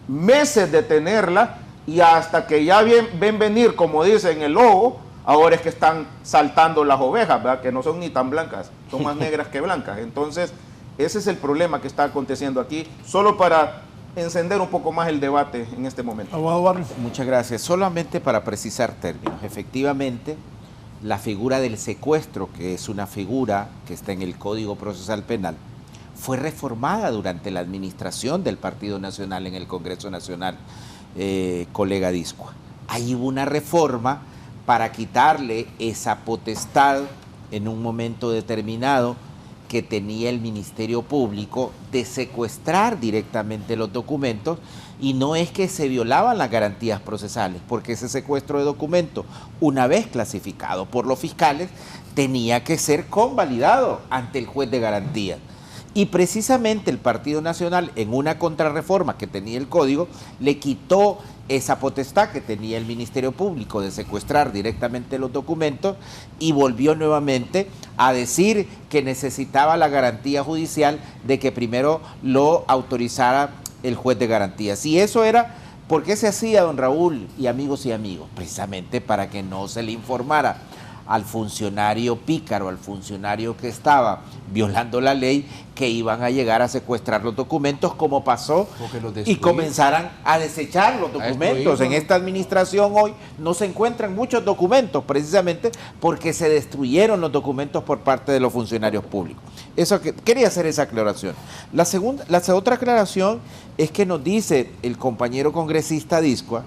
meses de tenerla, y hasta que ya ven venir, como dicen, el lobo, ahora es que están saltando las ovejas, ¿verdad? Que no son ni tan blancas, son más negras que blancas. Entonces, ese es el problema que está aconteciendo aquí, solo para encender un poco más el debate en este momento. Abogado Barrios. Muchas gracias. Solamente para precisar términos, efectivamente, la figura del secuestro, que es una figura que está en el Código Procesal Penal, fue reformada durante la administración del Partido Nacional en el Congreso Nacional, colega Discua. Ahí hubo una reforma para quitarle esa potestad en un momento determinado que tenía el Ministerio Público de secuestrar directamente los documentos, y no es que se violaban las garantías procesales, porque ese secuestro de documentos, una vez clasificado por los fiscales, tenía que ser convalidado ante el juez de garantía. Y precisamente el Partido Nacional, en una contrarreforma que tenía el Código, le quitó esa potestad que tenía el Ministerio Público de secuestrar directamente los documentos, y volvió nuevamente a decir que necesitaba la garantía judicial de que primero lo autorizara el juez de garantías. Y eso era, ¿por qué se hacía, don Raúl y amigos? Precisamente para que no se le informara al funcionario pícaro, al funcionario que estaba violando la ley, que iban a llegar a secuestrar los documentos, como pasó, y comenzaran a desechar los documentos. En esta administración hoy no se encuentran muchos documentos, precisamente porque se destruyeron los documentos por parte de los funcionarios públicos. Eso quería hacer esa aclaración. La otra aclaración es que nos dice el compañero congresista Discua: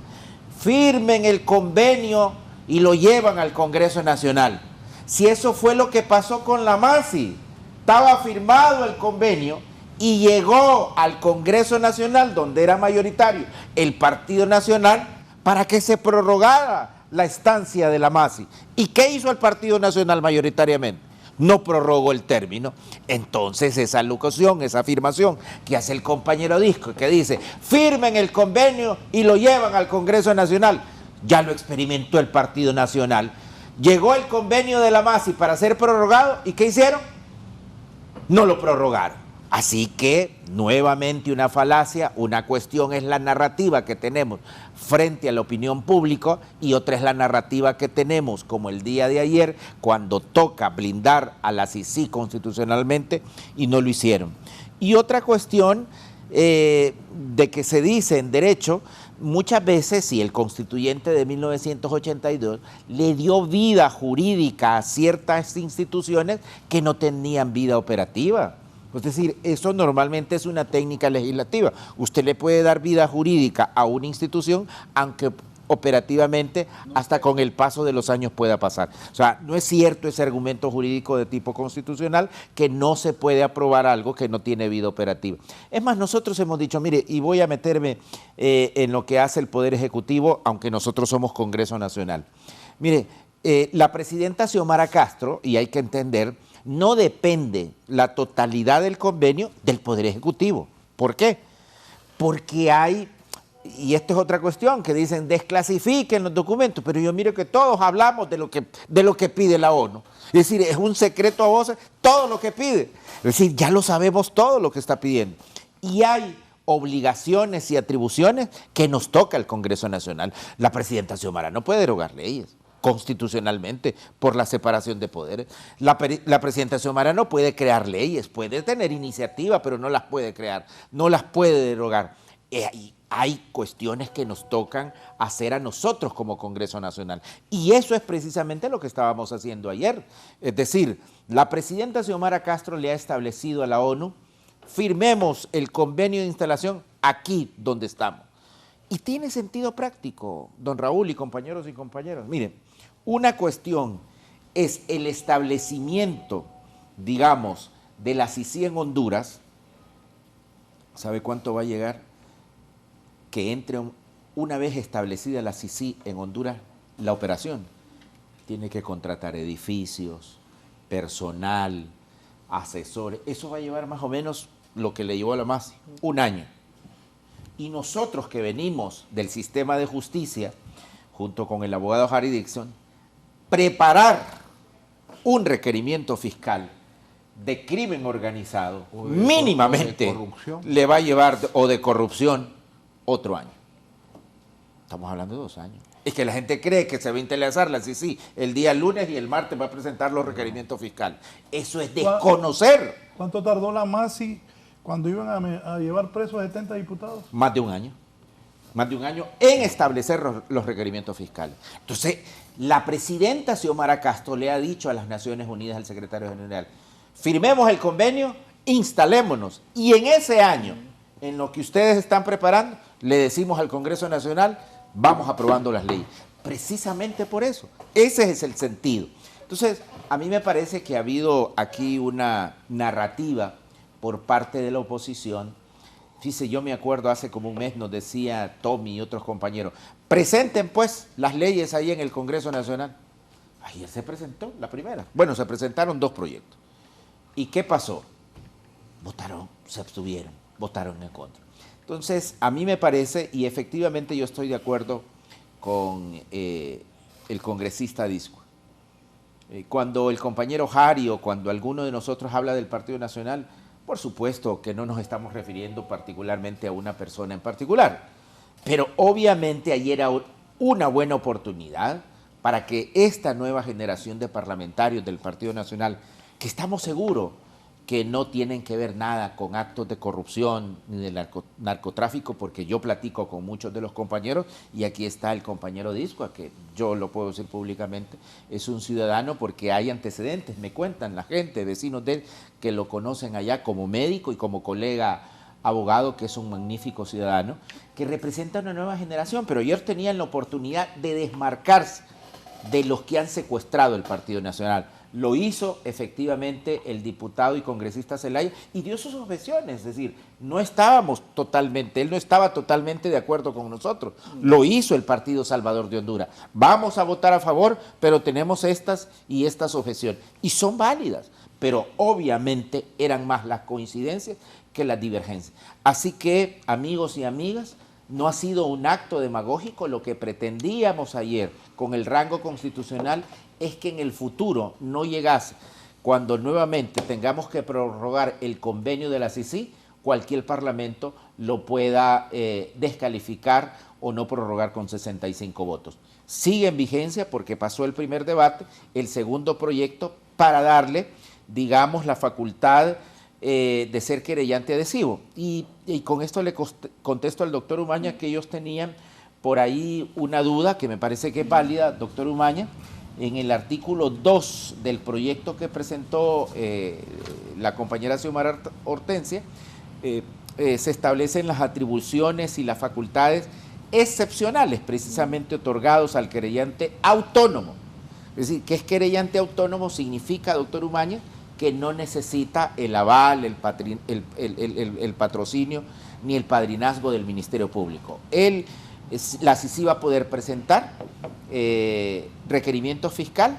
firmen el convenio y lo llevan al Congreso Nacional. Si eso fue lo que pasó con la MASI, estaba firmado el convenio y llegó al Congreso Nacional, donde era mayoritario el Partido Nacional, para que se prorrogara la estancia de la MASI. ¿Y qué hizo el Partido Nacional mayoritariamente? No prorrogó el término. Entonces esa locución, esa afirmación que hace el compañero Disco, que dice, firmen el convenio y lo llevan al Congreso Nacional, ya lo experimentó el Partido Nacional. Llegó el convenio de la MASI para ser prorrogado, ¿y qué hicieron? No lo prorrogaron. Así que, nuevamente una falacia. Una cuestión es la narrativa que tenemos frente a la opinión pública, y otra es la narrativa que tenemos, como el día de ayer, cuando toca blindar a la CICI constitucionalmente, y no lo hicieron. Y otra cuestión de que se dice en derecho muchas veces, si el constituyente de 1982 le dio vida jurídica a ciertas instituciones que no tenían vida operativa. Es decir, eso normalmente es una técnica legislativa. Usted le puede dar vida jurídica a una institución, aunque operativamente hasta con el paso de los años pueda pasar. O sea, no es cierto ese argumento jurídico de tipo constitucional que no se puede aprobar algo que no tiene vida operativa. Es más, nosotros hemos dicho, mire, y voy a meterme en lo que hace el Poder Ejecutivo, aunque nosotros somos Congreso Nacional. Mire, la presidenta Xiomara Castro, y hay que entender, no depende la totalidad del convenio del Poder Ejecutivo. ¿Por qué? Porque hay... Y esto es otra cuestión, que dicen desclasifiquen los documentos, pero yo miro que todos hablamos de lo que pide la ONU. Es decir, es un secreto a voces todo lo que pide. Es decir, ya lo sabemos todo lo que está pidiendo. Y hay obligaciones y atribuciones que nos toca el Congreso Nacional. La presidenta Xiomara no puede derogar leyes constitucionalmente por la separación de poderes. La presidenta Xiomara no puede crear leyes, puede tener iniciativa, pero no las puede crear, no las puede derogar. Hay cuestiones que nos tocan hacer a nosotros como Congreso Nacional. Y eso es precisamente lo que estábamos haciendo ayer. Es decir, la presidenta Xiomara Castro le ha establecido a la ONU, firmemos el convenio de instalación aquí donde estamos. Y tiene sentido práctico, don Raúl y compañeros y compañeras. Miren, una cuestión es el establecimiento, digamos, de la CICI en Honduras. ¿Sabe cuánto va a llegar? Que entre una vez establecida la CICI en Honduras, la operación tiene que contratar edificios, personal, asesores. Eso va a llevar más o menos lo que le llevó a la MASI, un año. Y nosotros que venimos del sistema de justicia, junto con el abogado Harry Dixon, preparar un requerimiento fiscal de crimen organizado, mínimamente le va a llevar, o de corrupción, otro año. Estamos hablando de 2 años. Es que la gente cree que se va a interlazarla, sí, el día lunes y el martes va a presentar los requerimientos fiscales. Eso es desconocer. ¿Cuánto tardó la MASI cuando iban a llevar presos a 70 diputados? Más de un año. Más de un año en establecer los requerimientos fiscales. Entonces, la presidenta Xiomara Castro le ha dicho a las Naciones Unidas, al secretario general, firmemos el convenio, instalémonos, y en ese año, en lo que ustedes están preparando, le decimos al Congreso Nacional, vamos aprobando las leyes. Precisamente por eso. Ese es el sentido. Entonces, a mí me parece que ha habido aquí una narrativa por parte de la oposición. Fíjese, yo me acuerdo hace como un mes nos decía Tommy y otros compañeros, presenten pues las leyes ahí en el Congreso Nacional. Ayer se presentó la primera. Bueno, se presentaron 2 proyectos. ¿Y qué pasó? Votaron, se abstuvieron, votaron en contra. Entonces, a mí me parece, y efectivamente yo estoy de acuerdo con el congresista Disco. Cuando el compañero Harry o cuando alguno de nosotros habla del Partido Nacional, por supuesto que no nos estamos refiriendo particularmente a una persona en particular, pero obviamente ayer era una buena oportunidad para que esta nueva generación de parlamentarios del Partido Nacional, que estamos seguros que no tienen que ver nada con actos de corrupción ni de narcotráfico, porque yo platico con muchos de los compañeros, y aquí está el compañero Disco, que yo lo puedo decir públicamente, es un ciudadano porque hay antecedentes, me cuentan la gente, vecinos de él, que lo conocen allá como médico y como colega abogado, que es un magnífico ciudadano, que representa una nueva generación, pero ellos tenían la oportunidad de desmarcarse de los que han secuestrado el Partido Nacional. Lo hizo efectivamente el diputado y congresista Zelaya y dio sus objeciones, es decir, no estábamos totalmente, él no estaba totalmente de acuerdo con nosotros, lo hizo el Partido Salvador de Honduras. Vamos a votar a favor, pero tenemos estas y estas objeciones, y son válidas, pero obviamente eran más las coincidencias que las divergencias. Así que, amigos y amigas, no ha sido un acto demagógico. Lo que pretendíamos ayer con el rango constitucional es que en el futuro no llegase, cuando nuevamente tengamos que prorrogar el convenio de la CICI, cualquier parlamento lo pueda descalificar o no prorrogar con 65 votos. Sigue en vigencia porque pasó el primer debate, el segundo proyecto, para darle, digamos, la facultad de ser querellante adhesivo. Y con esto le contesto al doctor Umaña que ellos tenían por ahí una duda que me parece que es válida, doctor Umaña. En el artículo 2 del proyecto que presentó la compañera Xiomara Hortensia, se establecen las atribuciones y las facultades excepcionales precisamente otorgados al querellante autónomo. Es decir, ¿qué es querellante autónomo? Significa, doctor Umaña, que no necesita el aval, el patrocinio ni el padrinazgo del Ministerio Público. La CICI va a poder presentar requerimiento fiscal.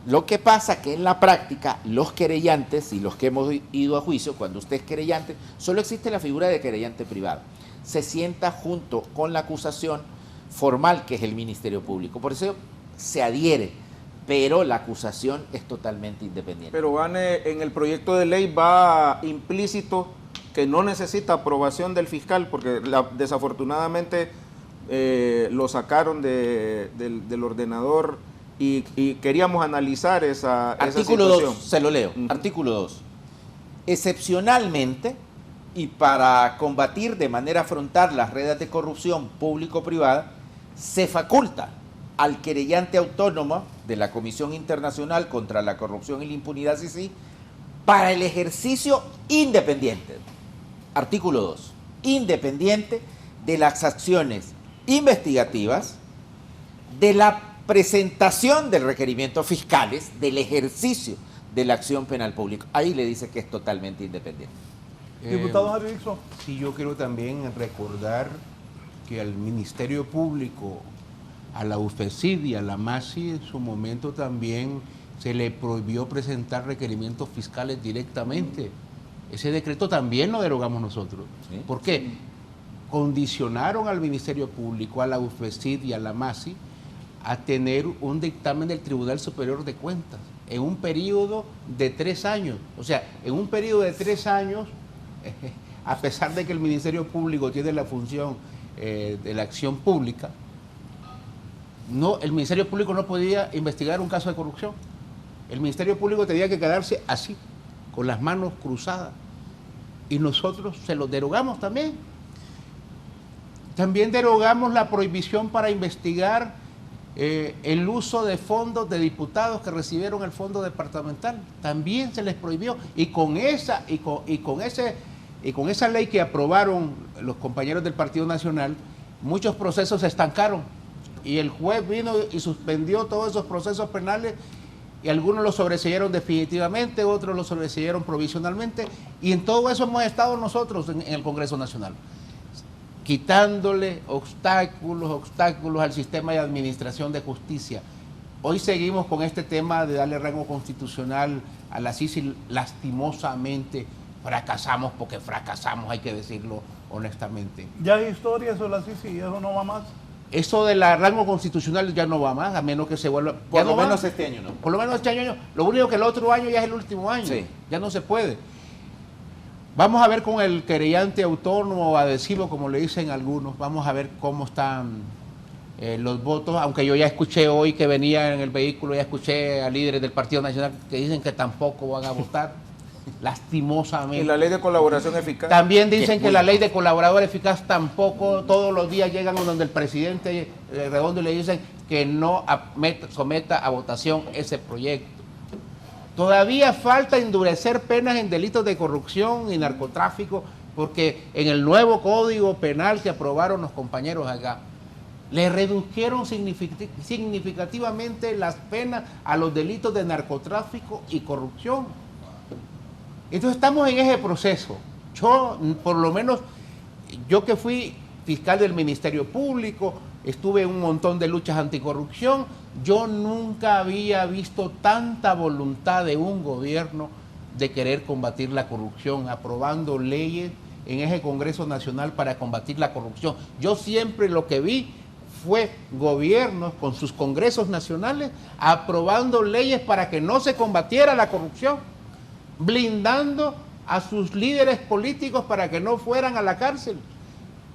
Lo que pasa que en la práctica los querellantes y los que hemos ido a juicio, cuando usted es querellante, solo existe la figura de querellante privado. Se sienta junto con la acusación formal, que es el Ministerio Público. Por eso se adhiere, pero la acusación es totalmente independiente. Pero Vane, en el proyecto de ley va implícito que no necesita aprobación del fiscal, porque desafortunadamente lo sacaron del ordenador y queríamos analizar esa Artículo situación. 2, se lo leo. Artículo 2. Excepcionalmente, y para combatir de manera frontal las redes de corrupción público-privada, se faculta al querellante autónomo de la Comisión Internacional contra la Corrupción y la Impunidad, CICI, para el ejercicio independiente. Artículo 2. Independiente de las acciones investigativas, de la presentación de requerimientos fiscales, del ejercicio de la acción penal pública. Ahí le dice que es totalmente independiente. Diputado Harry Dixon. Sí, yo quiero también recordar que al Ministerio Público, a la UFECID y a la MASI en su momento también se le prohibió presentar requerimientos fiscales directamente. Ese decreto también lo derogamos nosotros. ¿Sí? ¿Por qué? Condicionaron al Ministerio Público, a la UFECID y a la MASI a tener un dictamen del Tribunal Superior de Cuentas en un periodo de 3 años. O sea, en un periodo de 3 años, a pesar de que el Ministerio Público tiene la función de la acción pública, el Ministerio Público no podía investigar un caso de corrupción. El Ministerio Público tenía que quedarse así, con las manos cruzadas. Y nosotros se lo derogamos también. También derogamos la prohibición para investigar el uso de fondos de diputados que recibieron el fondo departamental. También se les prohibió. Y con esa ley que aprobaron los compañeros del Partido Nacional, muchos procesos se estancaron. Y el juez vino y suspendió todos esos procesos penales, y algunos los sobreseyeron definitivamente, otros los sobreseyeron provisionalmente, y en todo eso hemos estado nosotros en el Congreso Nacional, quitándole obstáculos al sistema de administración de justicia. Hoy seguimos con este tema de darle rango constitucional a la CICI. Lastimosamente fracasamos, porque fracasamos, hay que decirlo honestamente. ¿Ya hay historias sobre la CICI? ¿Eso no va más? Eso del rango constitucional ya no va más, a menos que se vuelva... Por lo menos este año no. Por lo menos este año no. Lo único que el otro año ya es el último año. Sí. Ya no se puede. Vamos a ver con el querellante autónomo o adhesivo, como le dicen algunos, vamos a ver cómo están los votos, aunque yo ya escuché hoy que venía en el vehículo, ya escuché a líderes del Partido Nacional que dicen que tampoco van a votar. Lastimosamente. Y la ley de colaboración eficaz. También dicen que la ley de colaborador eficaz tampoco, todos los días llegan donde el presidente Redondo y le dicen que no someta a votación ese proyecto. Todavía falta endurecer penas en delitos de corrupción y narcotráfico, porque en el nuevo Código Penal que aprobaron los compañeros acá, le redujeron significativamente las penas a los delitos de narcotráfico y corrupción. Entonces estamos en ese proceso. Yo, por lo menos, yo que fui fiscal del Ministerio Público, estuve en un montón de luchas anticorrupción, yo nunca había visto tanta voluntad de un gobierno de querer combatir la corrupción, aprobando leyes en ese Congreso Nacional para combatir la corrupción. Yo siempre lo que vi fue gobiernos con sus congresos nacionales aprobando leyes para que no se combatiera la corrupción, blindando a sus líderes políticos para que no fueran a la cárcel.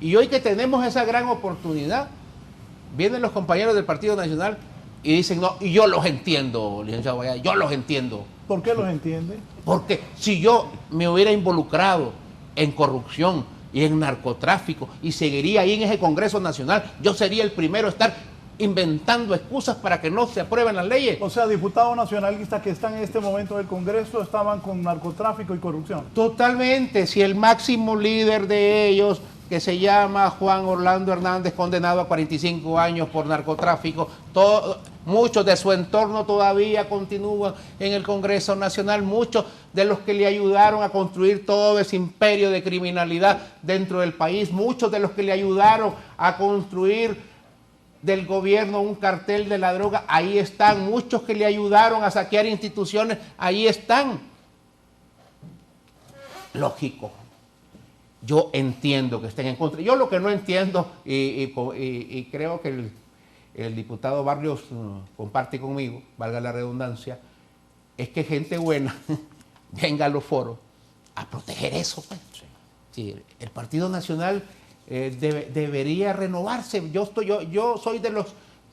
Y hoy que tenemos esa gran oportunidad, vienen los compañeros del Partido Nacional y dicen, no, y yo los entiendo, licenciado Valladares, yo los entiendo. ¿Por qué los entiende? Porque si yo me hubiera involucrado en corrupción y en narcotráfico y seguiría ahí en ese Congreso Nacional, yo sería el primero a estar inventando excusas para que no se aprueben las leyes. O sea, diputados nacionalistas que están en este momento del Congreso estaban con narcotráfico y corrupción. Totalmente, si el máximo líder de ellos, que se llama Juan Orlando Hernández, condenado a 45 años por narcotráfico, muchos de su entorno todavía continúan en el Congreso Nacional, muchos de los que le ayudaron a construir todo ese imperio de criminalidad dentro del país, muchos de los que le ayudaron a construir del gobierno un cartel de la droga, ahí están, muchos que le ayudaron a saquear instituciones, ahí están. Lógico. Yo entiendo que estén en contra. Yo lo que no entiendo, y creo que el diputado Barrios comparte conmigo, valga la redundancia, es que gente buena venga a los foros a proteger eso. Pues. Sí, el Partido Nacional debería renovarse. Yo soy de los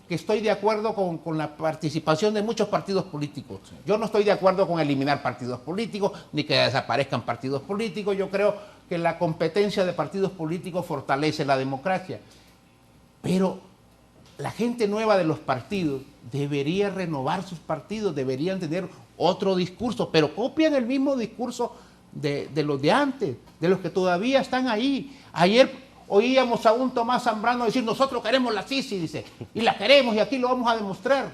que estoy de acuerdo con la participación de muchos partidos políticos. Yo no estoy de acuerdo con eliminar partidos políticos, ni que desaparezcan partidos políticos. Yo creo que la competencia de partidos políticos fortalece la democracia. Pero la gente nueva de los partidos debería renovar sus partidos, deberían tener otro discurso, pero copian el mismo discurso de los de antes, de los que todavía están ahí. Ayer oíamos a un Tomás Zambrano decir, nosotros queremos la Sisi, dice, y la queremos y aquí lo vamos a demostrar.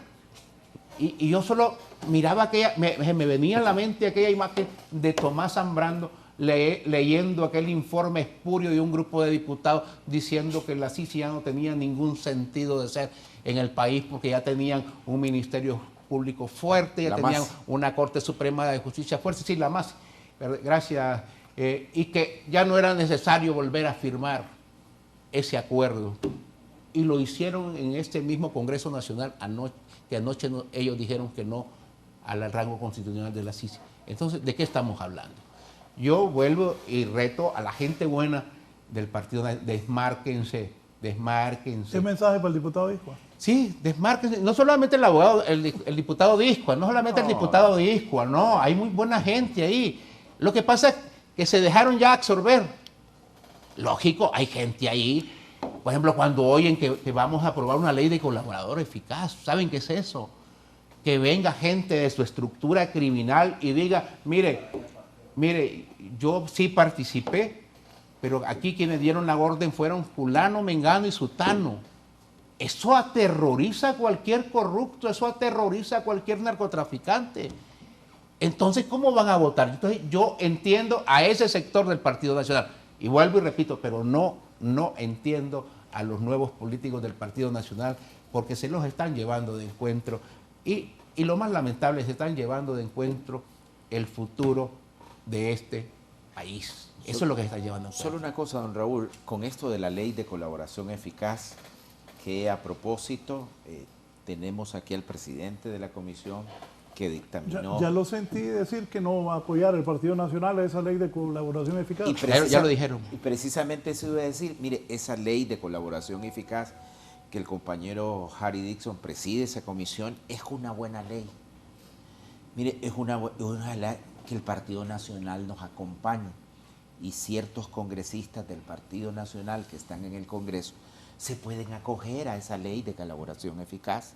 Y yo solo miraba aquella, me venía a la mente aquella imagen de Tomás Zambrano leyendo aquel informe espurio de un grupo de diputados diciendo que la Sisi ya no tenía ningún sentido de ser en el país porque ya tenían un ministerio público fuerte, ya tenían una Corte Suprema de Justicia fuerte, sí, la más, gracias, y que ya no era necesario volver a firmar ese acuerdo. Y lo hicieron en este mismo Congreso Nacional que anoche ellos dijeron que no al rango constitucional de la Sisi. Entonces, ¿de qué estamos hablando? Yo vuelvo y reto a la gente buena del partido, desmárquense. ¿Qué mensaje para el diputado Discua? Sí, desmárquense. No solamente el abogado, el diputado Discua, no solamente el diputado Discua, no, hay muy buena gente ahí. Lo que pasa es que se dejaron ya absorber. Lógico, hay gente ahí, por ejemplo, cuando oyen que vamos a aprobar una ley de colaborador eficaz, ¿saben qué es eso? Que venga gente de su estructura criminal y diga, mire, yo sí participé, pero aquí quienes dieron la orden fueron fulano, mengano y sutano. Eso aterroriza a cualquier corrupto, eso aterroriza a cualquier narcotraficante. Entonces, ¿cómo van a votar? Entonces, yo entiendo a ese sector del Partido Nacional. Y vuelvo y repito, pero no entiendo a los nuevos políticos del Partido Nacional porque se los están llevando de encuentro y lo más lamentable, se están llevando de encuentro el futuro de este país. Eso es lo que se está llevando. Solo una cosa, don Raúl, con esto de la ley de colaboración eficaz, que a propósito tenemos aquí al presidente de la comisión que dictaminó. Ya lo sentí decir que no va a apoyar el Partido Nacional a esa ley de colaboración eficaz. Ya lo dijeron. Y precisamente eso iba a decir, mire, esa ley de colaboración eficaz que el compañero Harry Dixon preside esa comisión es una buena ley. Mire, es una ley que el Partido Nacional nos acompañe y ciertos congresistas del Partido Nacional que están en el Congreso se pueden acoger a esa ley de colaboración eficaz.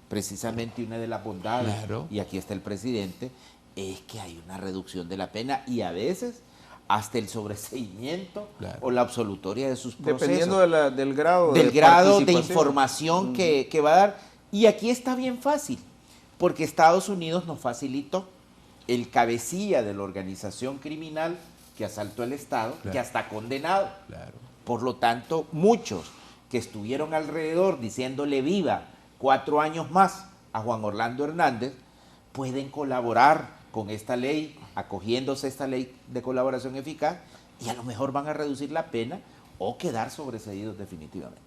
Precisamente una de las bondades, y aquí está el presidente, es que hay una reducción de la pena y a veces hasta el sobreseimiento o la absolutoria de sus procesos. Dependiendo del grado de información que va a dar. Y aquí está bien fácil, porque Estados Unidos nos facilitó el cabecilla de la organización criminal que asaltó el Estado, que está condenado. Por lo tanto, muchos que estuvieron alrededor diciéndole viva 4 años más a Juan Orlando Hernández, pueden colaborar con esta ley, acogiéndose a esta ley de colaboración eficaz, y a lo mejor van a reducir la pena o quedar sobreseídos definitivamente.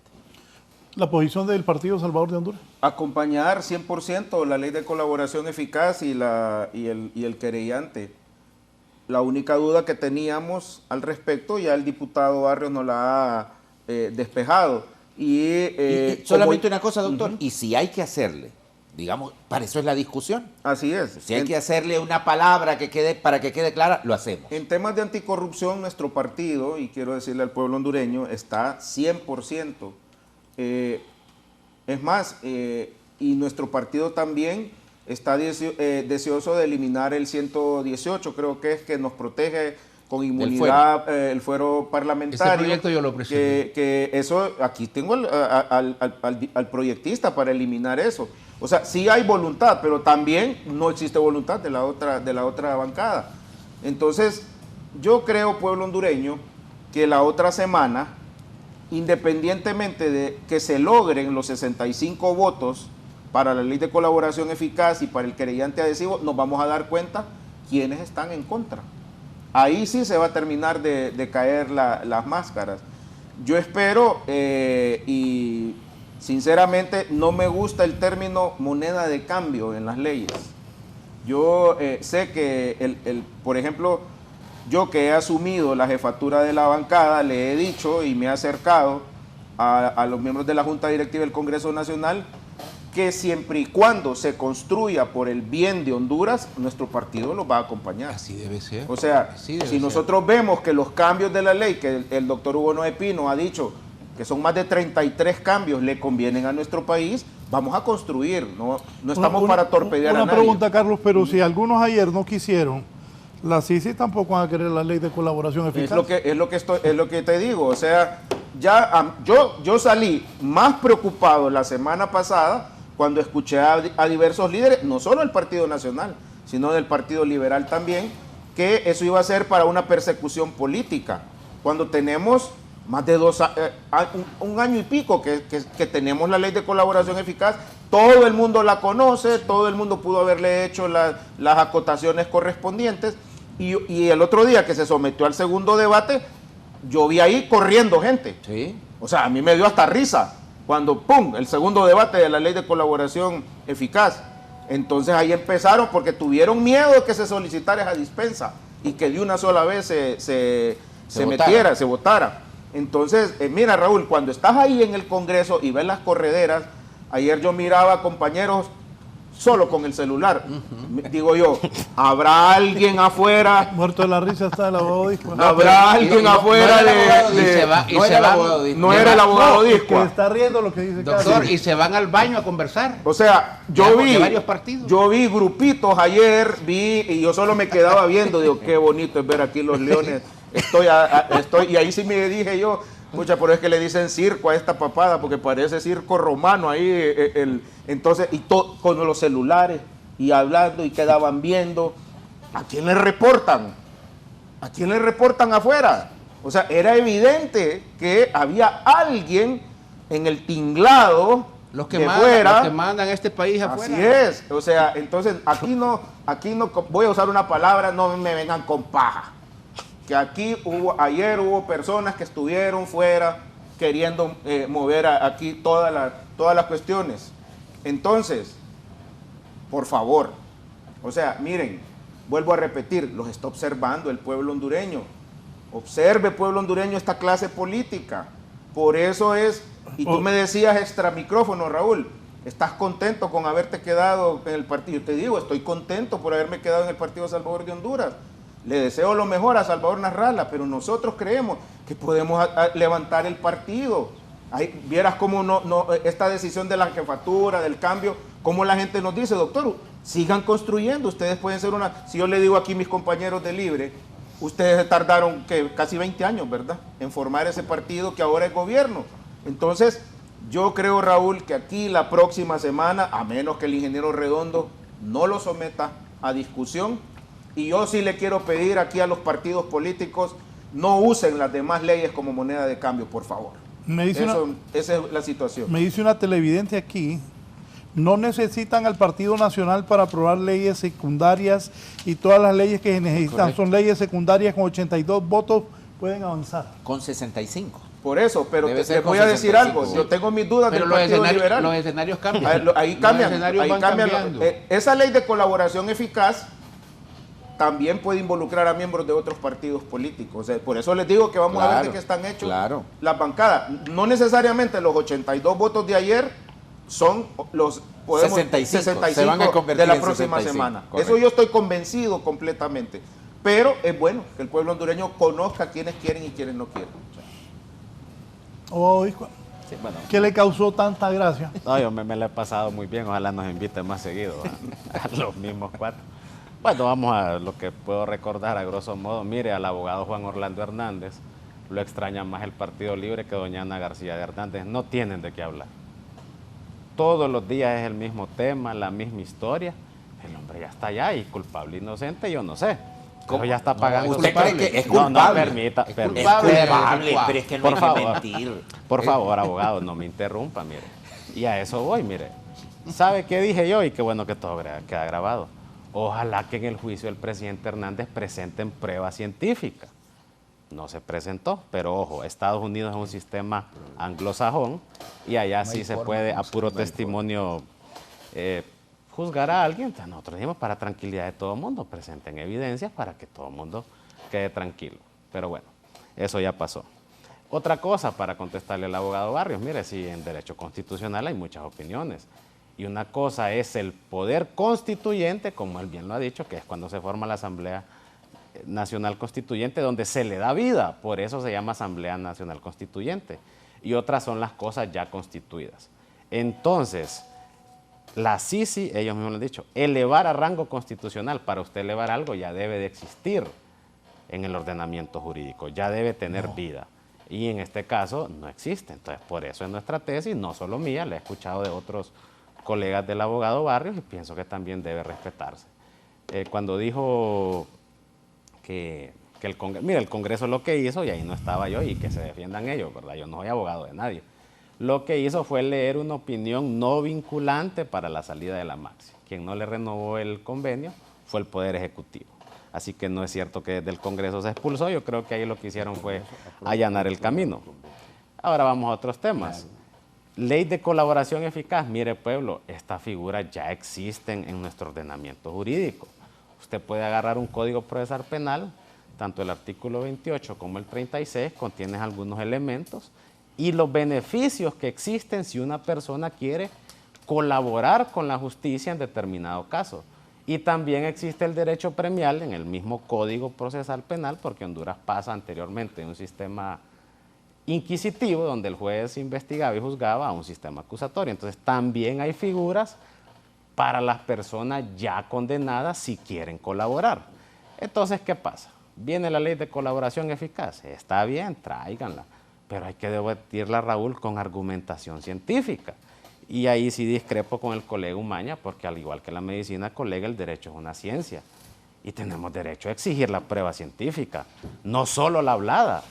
¿La posición del Partido Salvador de Honduras? Acompañar 100% la ley de colaboración eficaz y el querellante. La única duda que teníamos al respecto, ya el diputado Barrios nos la ha despejado. Y solamente una cosa, doctor, y si hay que hacerle digamos, para eso es la discusión. Así es. Si hay que hacerle una palabra para que quede clara, lo hacemos. En temas de anticorrupción, nuestro partido, y quiero decirle al pueblo hondureño, está 100%. Es más, y nuestro partido también está deseoso de eliminar el 118, creo que es que nos protege con inmunidad el fuero parlamentario. Ese proyecto yo lo presenté. Que eso, aquí tengo al proyectista para eliminar eso. O sea, sí hay voluntad, pero también no existe voluntad de la otra bancada. Entonces, yo creo, pueblo hondureño, que la otra semana, independientemente de que se logren los 65 votos para la ley de colaboración eficaz y para el querellante adhesivo, nos vamos a dar cuenta quiénes están en contra. Ahí sí se va a terminar de caer las máscaras. Yo espero, y sinceramente no me gusta el término moneda de cambio en las leyes. Yo sé que, por ejemplo, yo que he asumido la jefatura de la bancada, le he dicho y me he acercado a los miembros de la Junta Directiva del Congreso Nacional que siempre y cuando se construya por el bien de Honduras, nuestro partido los va a acompañar. Así debe ser. O sea, si nosotros vemos que los cambios de la ley, que el doctor Hugo Noé Pino ha dicho que son más de 33 cambios, le convienen a nuestro país, vamos a construir, no estamos para torpedear a nadie. Una pregunta, Carlos, pero si algunos ayer no quisieron, las CICI tampoco van a querer la ley de colaboración eficaz. Es lo que te digo, o sea, ya yo salí más preocupado la semana pasada cuando escuché a diversos líderes, no solo del Partido Nacional, sino del Partido Liberal también, que eso iba a ser para una persecución política, cuando tenemos más de un año y pico que tenemos la ley de colaboración eficaz, todo el mundo la conoce, todo el mundo pudo haberle hecho las acotaciones correspondientes, y el otro día que se sometió al segundo debate, yo vi ahí corriendo gente. Sí. O sea, a mí me dio hasta risa cuando, ¡pum!, el segundo debate de la ley de colaboración eficaz. Entonces ahí empezaron porque tuvieron miedo de que se solicitara esa dispensa y que de una sola vez se votara. Entonces, mira, Raúl, cuando estás ahí en el Congreso y ves las correderas, ayer yo miraba compañeros solo con el celular. Digo yo, ¿habrá alguien afuera? Muerto de la risa está el abogado Disco. ¿Habrá alguien afuera no era el abogado Disco? Que está riendo lo que dice doctor, Carlos. y se van al baño a conversar. O sea, yo vi grupitos ayer, y yo solo me quedaba viendo, digo, qué bonito es ver aquí los leones. Y ahí sí me dije yo, mucha, pero es que le dicen circo a esta papada, porque parece circo romano ahí, entonces, y con los celulares, y hablando, y quedaban viendo. ¿A quién le reportan? ¿A quién le reportan afuera? O sea, era evidente que había alguien en el tinglado los que mandan a este país afuera. Así es, o sea, entonces aquí no, voy a usar una palabra, no me vengan con paja. Que aquí ayer hubo personas que estuvieron fuera queriendo mover aquí todas las cuestiones. Entonces, por favor, o sea, miren, vuelvo a repetir, los está observando el pueblo hondureño. Observe, pueblo hondureño, esta clase política. Por eso es, y tú me decías extra micrófono, Raúl, ¿estás contento con haberte quedado en el partido? Yo te digo, estoy contento por haberme quedado en el Partido Salvador de Honduras. Le deseo lo mejor a Salvador Narrala, pero nosotros creemos que podemos levantar el partido. Ahí, vieras cómo esta decisión de la jefatura, del cambio, cómo la gente nos dice, doctor, sigan construyendo, ustedes pueden ser si yo le digo aquí a mis compañeros de Libre, ustedes tardaron casi 20 años, ¿verdad?, en formar ese partido que ahora es gobierno. Entonces, yo creo, Raúl, que aquí la próxima semana, a menos que el ingeniero Redondo no lo someta a discusión, y yo sí le quiero pedir aquí a los partidos políticos, no usen las demás leyes como moneda de cambio, por favor. Esa es la situación. Me dice una televidente aquí, no necesitan al Partido Nacional para aprobar leyes secundarias y todas las leyes que se necesitan. Correcto. Son leyes secundarias con 82 votos, pueden avanzar. Con 65. Por eso, pero te voy a decir algo, yo tengo mis dudas del Partido Liberal. Los escenarios cambian. Ahí cambian. Esa ley de colaboración eficaz también puede involucrar a miembros de otros partidos políticos. O sea, por eso les digo que vamos a ver de qué están hechos las bancadas. No necesariamente los 82 votos de ayer son los 65 se van a convertir de la en próxima 65, semana. correcto. Eso yo estoy convencido completamente. Pero es bueno que el pueblo hondureño conozca quiénes quieren y quiénes no quieren. Sí, bueno. ¿Qué le causó tanta gracia? No, yo me la he pasado muy bien, ojalá nos invite más seguido a los mismos 4. Bueno, vamos a lo que puedo recordar a grosso modo. Mire, al abogado Juan Orlando Hernández lo extraña más el Partido Libre que doña Ana García de Hernández. No tienen de qué hablar. Todos los días es el mismo tema, la misma historia. El hombre ya está allá y culpable, inocente, yo no sé. Pero ya está pagando. ¿Usted cree que es culpable? No, permita. Es culpable, pero es que no por hay favor, que mentir. Por favor, abogado, no me interrumpa, mire. Y a eso voy, mire. ¿Sabe qué dije yo? Y qué bueno que todo queda grabado. Ojalá que en el juicio del presidente Hernández presenten pruebas científicas. No se presentó, pero ojo, Estados Unidos es un sistema anglosajón y allá sí se puede a puro testimonio juzgar a alguien. Entonces nosotros dijimos, para tranquilidad de todo el mundo, presenten evidencias para que todo el mundo quede tranquilo. Pero bueno, eso ya pasó. Otra cosa para contestarle al abogado Barrios, mire, sí, en derecho constitucional hay muchas opiniones. Y una cosa es el poder constituyente, como él bien lo ha dicho, que es cuando se forma la Asamblea Nacional Constituyente, donde se le da vida, por eso se llama Asamblea Nacional Constituyente. Y otras son las cosas ya constituidas. Entonces, la CICI, ellos mismos lo han dicho, elevar a rango constitucional, para usted elevar algo ya debe de existir en el ordenamiento jurídico, ya debe tener vida. Y en este caso no existe. Entonces, por eso es nuestra tesis, no solo mía, la he escuchado de otros colegas del abogado Barrios y pienso que también debe respetarse. Cuando dijo que el Congreso, mira, el Congreso lo que hizo, y ahí no estaba yo, y que se defiendan ellos, ¿verdad? Yo no soy abogado de nadie. Lo que hizo fue leer una opinión no vinculante para la salida de la Maxi. Quien no le renovó el convenio fue el Poder Ejecutivo. Así que no es cierto que desde el Congreso se expulsó, yo creo que ahí lo que hicieron fue allanar el camino. Ahora vamos a otros temas. Ley de colaboración eficaz. Mire, pueblo, estas figuras ya existen en nuestro ordenamiento jurídico. Usted puede agarrar un código procesal penal, tanto el artículo 28 como el 36 contienen algunos elementos y los beneficios que existen si una persona quiere colaborar con la justicia en determinado caso. Y también existe el derecho premial en el mismo código procesal penal, porque Honduras pasa anteriormente de un sistema inquisitivo, donde el juez investigaba y juzgaba, a un sistema acusatorio. Entonces también hay figuras para las personas ya condenadas si quieren colaborar. Entonces, ¿qué pasa? Viene la ley de colaboración eficaz, está bien, tráiganla, pero hay que debatirla, Raúl, con argumentación científica. Y ahí sí discrepo con el colega Umaña, porque al igual que la medicina, colega, el derecho es una ciencia. Y tenemos derecho a exigir la prueba científica, no solo la hablada.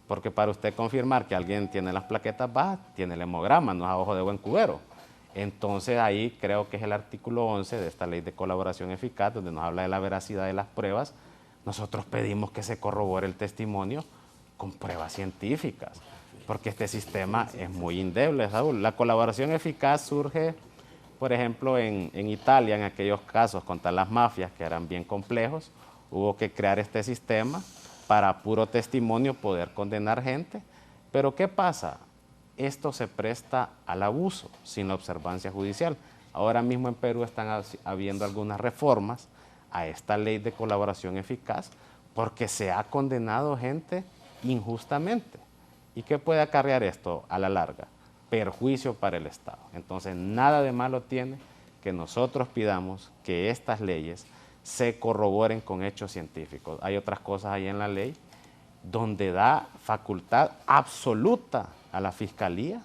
Porque para usted confirmar que alguien tiene las plaquetas bajas, tiene el hemograma, no es a ojo de buen cubero. Entonces ahí creo que es el artículo 11 de esta ley de colaboración eficaz, donde nos habla de la veracidad de las pruebas. Nosotros pedimos que se corrobore el testimonio con pruebas científicas, porque este sistema es muy endeble, Saúl. La colaboración eficaz surge, por ejemplo, en Italia, en aquellos casos contra las mafias que eran bien complejos, hubo que crear este sistema para puro testimonio poder condenar gente. Pero ¿qué pasa? Esto se presta al abuso sin la observancia judicial. Ahora mismo en Perú están habiendo algunas reformas a esta ley de colaboración eficaz porque se ha condenado gente injustamente. ¿Y qué puede acarrear esto a la larga? Perjuicio para el Estado. Entonces, nada de malo tiene que nosotros pidamos que estas leyes se corroboren con hechos científicos. Hay otras cosas ahí en la ley donde da facultad absoluta a la Fiscalía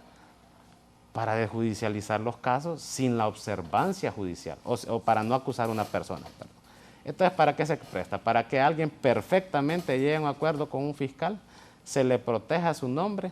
para desjudicializar los casos sin la observancia judicial o para no acusar a una persona. Perdón. Entonces, ¿para qué se presta? Para que alguien perfectamente llegue a un acuerdo con un fiscal, se le proteja su nombre,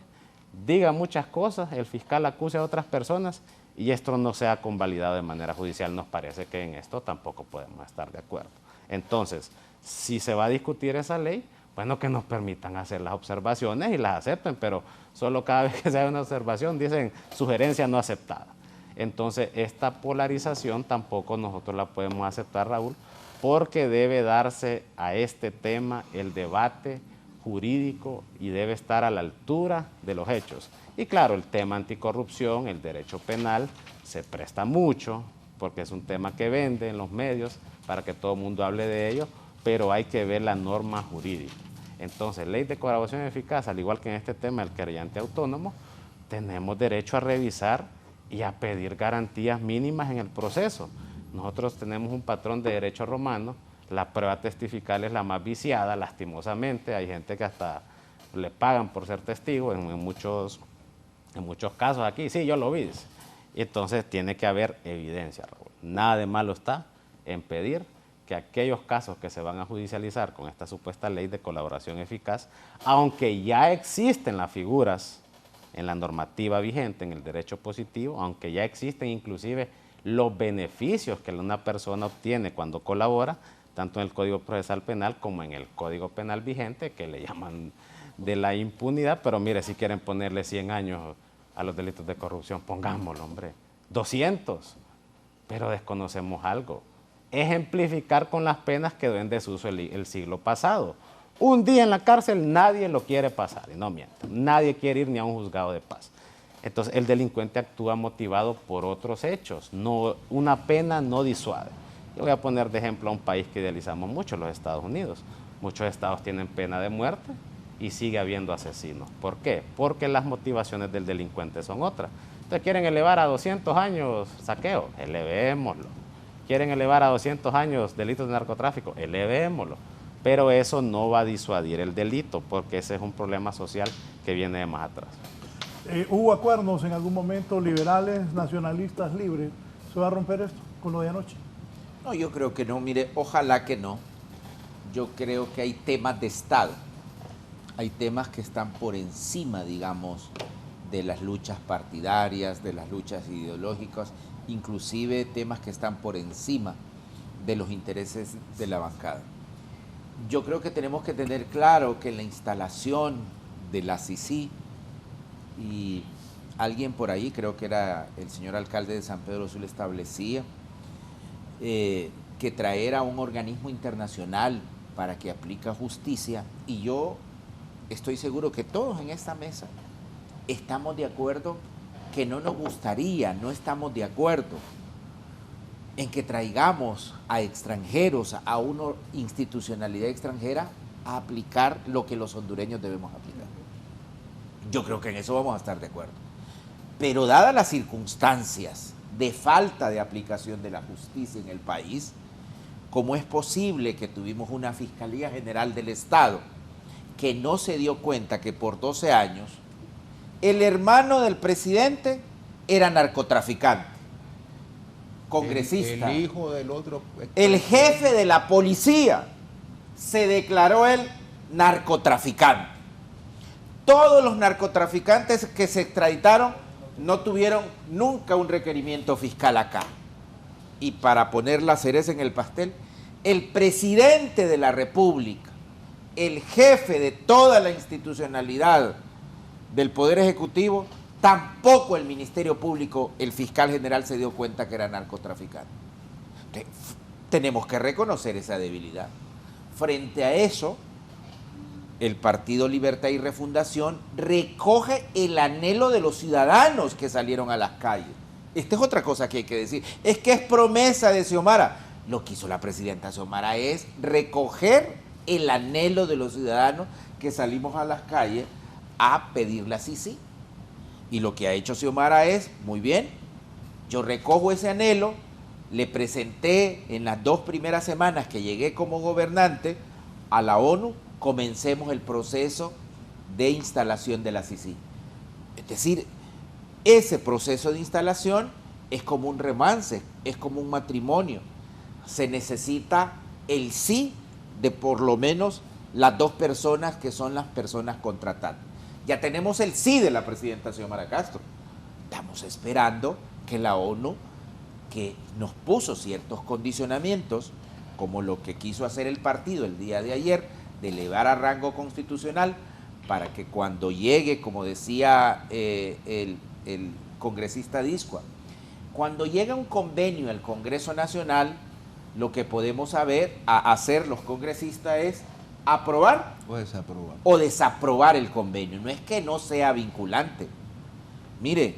diga muchas cosas, el fiscal acuse a otras personas y esto no sea convalidado de manera judicial. Nos parece que en esto tampoco podemos estar de acuerdo. Entonces, si se va a discutir esa ley, bueno, que nos permitan hacer las observaciones y las acepten, pero solo cada vez que se haga una observación dicen sugerencia no aceptada. Entonces, esta polarización tampoco nosotros la podemos aceptar, Raúl, porque debe darse a este tema el debate jurídico y debe estar a la altura de los hechos. Y claro, el tema anticorrupción, el derecho penal, se presta mucho porque es un tema que vende en los medios para que todo el mundo hable de ello, pero hay que ver la norma jurídica. Entonces, ley de colaboración eficaz, al igual que en este tema del querellante autónomo, tenemos derecho a revisar y a pedir garantías mínimas en el proceso. Nosotros tenemos un patrón de derecho romano, la prueba testifical es la más viciada, lastimosamente, hay gente que hasta le pagan por ser testigo en muchos casos aquí, sí, yo lo vi. Entonces tiene que haber evidencia, Raúl. Nada de malo está en pedir que aquellos casos que se van a judicializar con esta supuesta ley de colaboración eficaz, aunque ya existen las figuras en la normativa vigente, en el derecho positivo, aunque ya existen inclusive los beneficios que una persona obtiene cuando colabora, tanto en el Código Procesal Penal como en el Código Penal vigente, que le llaman de la impunidad, pero mire, si quieren ponerle 100 años a los delitos de corrupción, pongámoslo, hombre, 200, pero desconocemos algo. Ejemplificar con las penas que dio en desuso el siglo pasado. Un día en la cárcel nadie lo quiere pasar, y no miento, nadie quiere ir ni a un juzgado de paz. Entonces el delincuente actúa motivado por otros hechos, no, una pena no disuade. Yo voy a poner de ejemplo a un país que idealizamos mucho, los Estados Unidos. Muchos estados tienen pena de muerte y sigue habiendo asesinos. ¿Por qué? Porque las motivaciones del delincuente son otras. Entonces quieren elevar a 200 años saqueo, elevémoslo. Quieren elevar a 200 años delitos de narcotráfico, elevémoslo. Pero eso no va a disuadir el delito, porque ese es un problema social que viene de más atrás. ¿Hubo acuerdos en algún momento liberales, nacionalistas, libres? ¿Se va a romper esto con lo de anoche? No, yo creo que no. Mire, ojalá que no. Yo creo que hay temas de Estado. Hay temas que están por encima, digamos, de las luchas partidarias, de las luchas ideológicas, inclusive temas que están por encima de los intereses de la bancada. Yo creo que tenemos que tener claro que la instalación de la CICI, y alguien por ahí, creo que era el señor alcalde de San Pedro Sula, establecía que traer a un organismo internacional para que aplique justicia, y yo estoy seguro que todos en esta mesa estamos de acuerdo que no nos gustaría, no estamos de acuerdo en que traigamos a extranjeros, a una institucionalidad extranjera, a aplicar lo que los hondureños debemos aplicar. Yo creo que en eso vamos a estar de acuerdo. Pero dadas las circunstancias de falta de aplicación de la justicia en el país, ¿cómo es posible que tuvimos una Fiscalía General del Estado que no se dio cuenta que por 12 años el hermano del presidente era narcotraficante, congresista, el hijo del otro, el jefe de la policía se declaró él narcotraficante? Todos los narcotraficantes que se extraditaron no tuvieron nunca un requerimiento fiscal acá. Y para poner la cereza en el pastel, el presidente de la República, el jefe de toda la institucionalidad del Poder Ejecutivo, tampoco el Ministerio Público, el fiscal general, se dio cuenta que era narcotraficante. Entonces, tenemos que reconocer esa debilidad. Frente a eso, el Partido Libertad y Refundación recoge el anhelo de los ciudadanos que salieron a las calles. Esta es otra cosa que hay que decir. Es que es promesa de Xiomara. Lo que hizo la presidenta Xiomara es recoger el anhelo de los ciudadanos que salimos a las calles a pedirle así, sí. Y lo que ha hecho Xiomara es, muy bien, yo recojo ese anhelo, le presenté en las 2 primeras semanas que llegué como gobernante a la ONU, comencemos el proceso de instalación de la CICI. Es decir, ese proceso de instalación es como un romance, es como un matrimonio. Se necesita el sí de por lo menos las 2 personas que son las personas contratantes. Ya tenemos el sí de la presidenta Xiomara Castro. Estamos esperando que la ONU, que nos puso ciertos condicionamientos, como lo que quiso hacer el partido el día de ayer, de elevar a rango constitucional, para que cuando llegue, como decía el congresista Discua, cuando llegue un convenio al Congreso Nacional, lo que podemos hacer los congresistas es aprobar Desaprobar. o desaprobar el convenio. No es que no sea vinculante. Mire,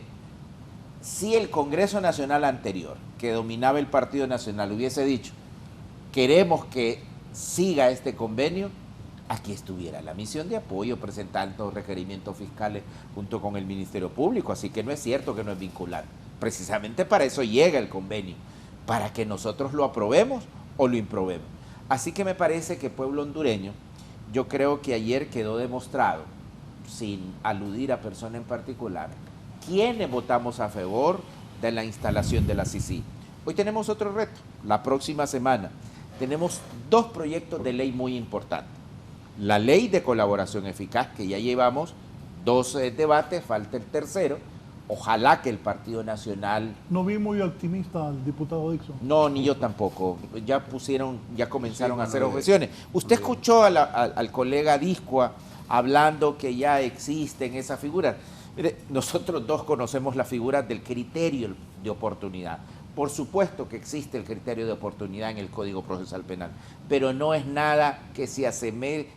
si el Congreso Nacional anterior, que dominaba el Partido Nacional, hubiese dicho, queremos que siga este convenio, aquí estuviera la misión de apoyo presentando requerimientos fiscales junto con el Ministerio Público, así que no es cierto que no es vinculante. Precisamente para eso llega el convenio, para que nosotros lo aprobemos o lo improbemos. Así que me parece que pueblo hondureño, yo creo que ayer quedó demostrado, sin aludir a persona en particular, quiénes votamos a favor de la instalación de la CICI. Hoy tenemos otro reto, la próxima semana tenemos 2 proyectos de ley muy importantes. La ley de colaboración eficaz, que ya llevamos 2 debates, falta el tercero. Ojalá que el Partido Nacional... No vi muy optimista al diputado Dixon. No, ni yo tampoco. Ya comenzaron a hacer objeciones. Usted escuchó al colega Discoa hablando que ya existen esas figuras. Mire, nosotros dos conocemos las figuras del criterio de oportunidad. Por supuesto que existe el criterio de oportunidad en el Código Procesal Penal, pero no es nada que se asemeje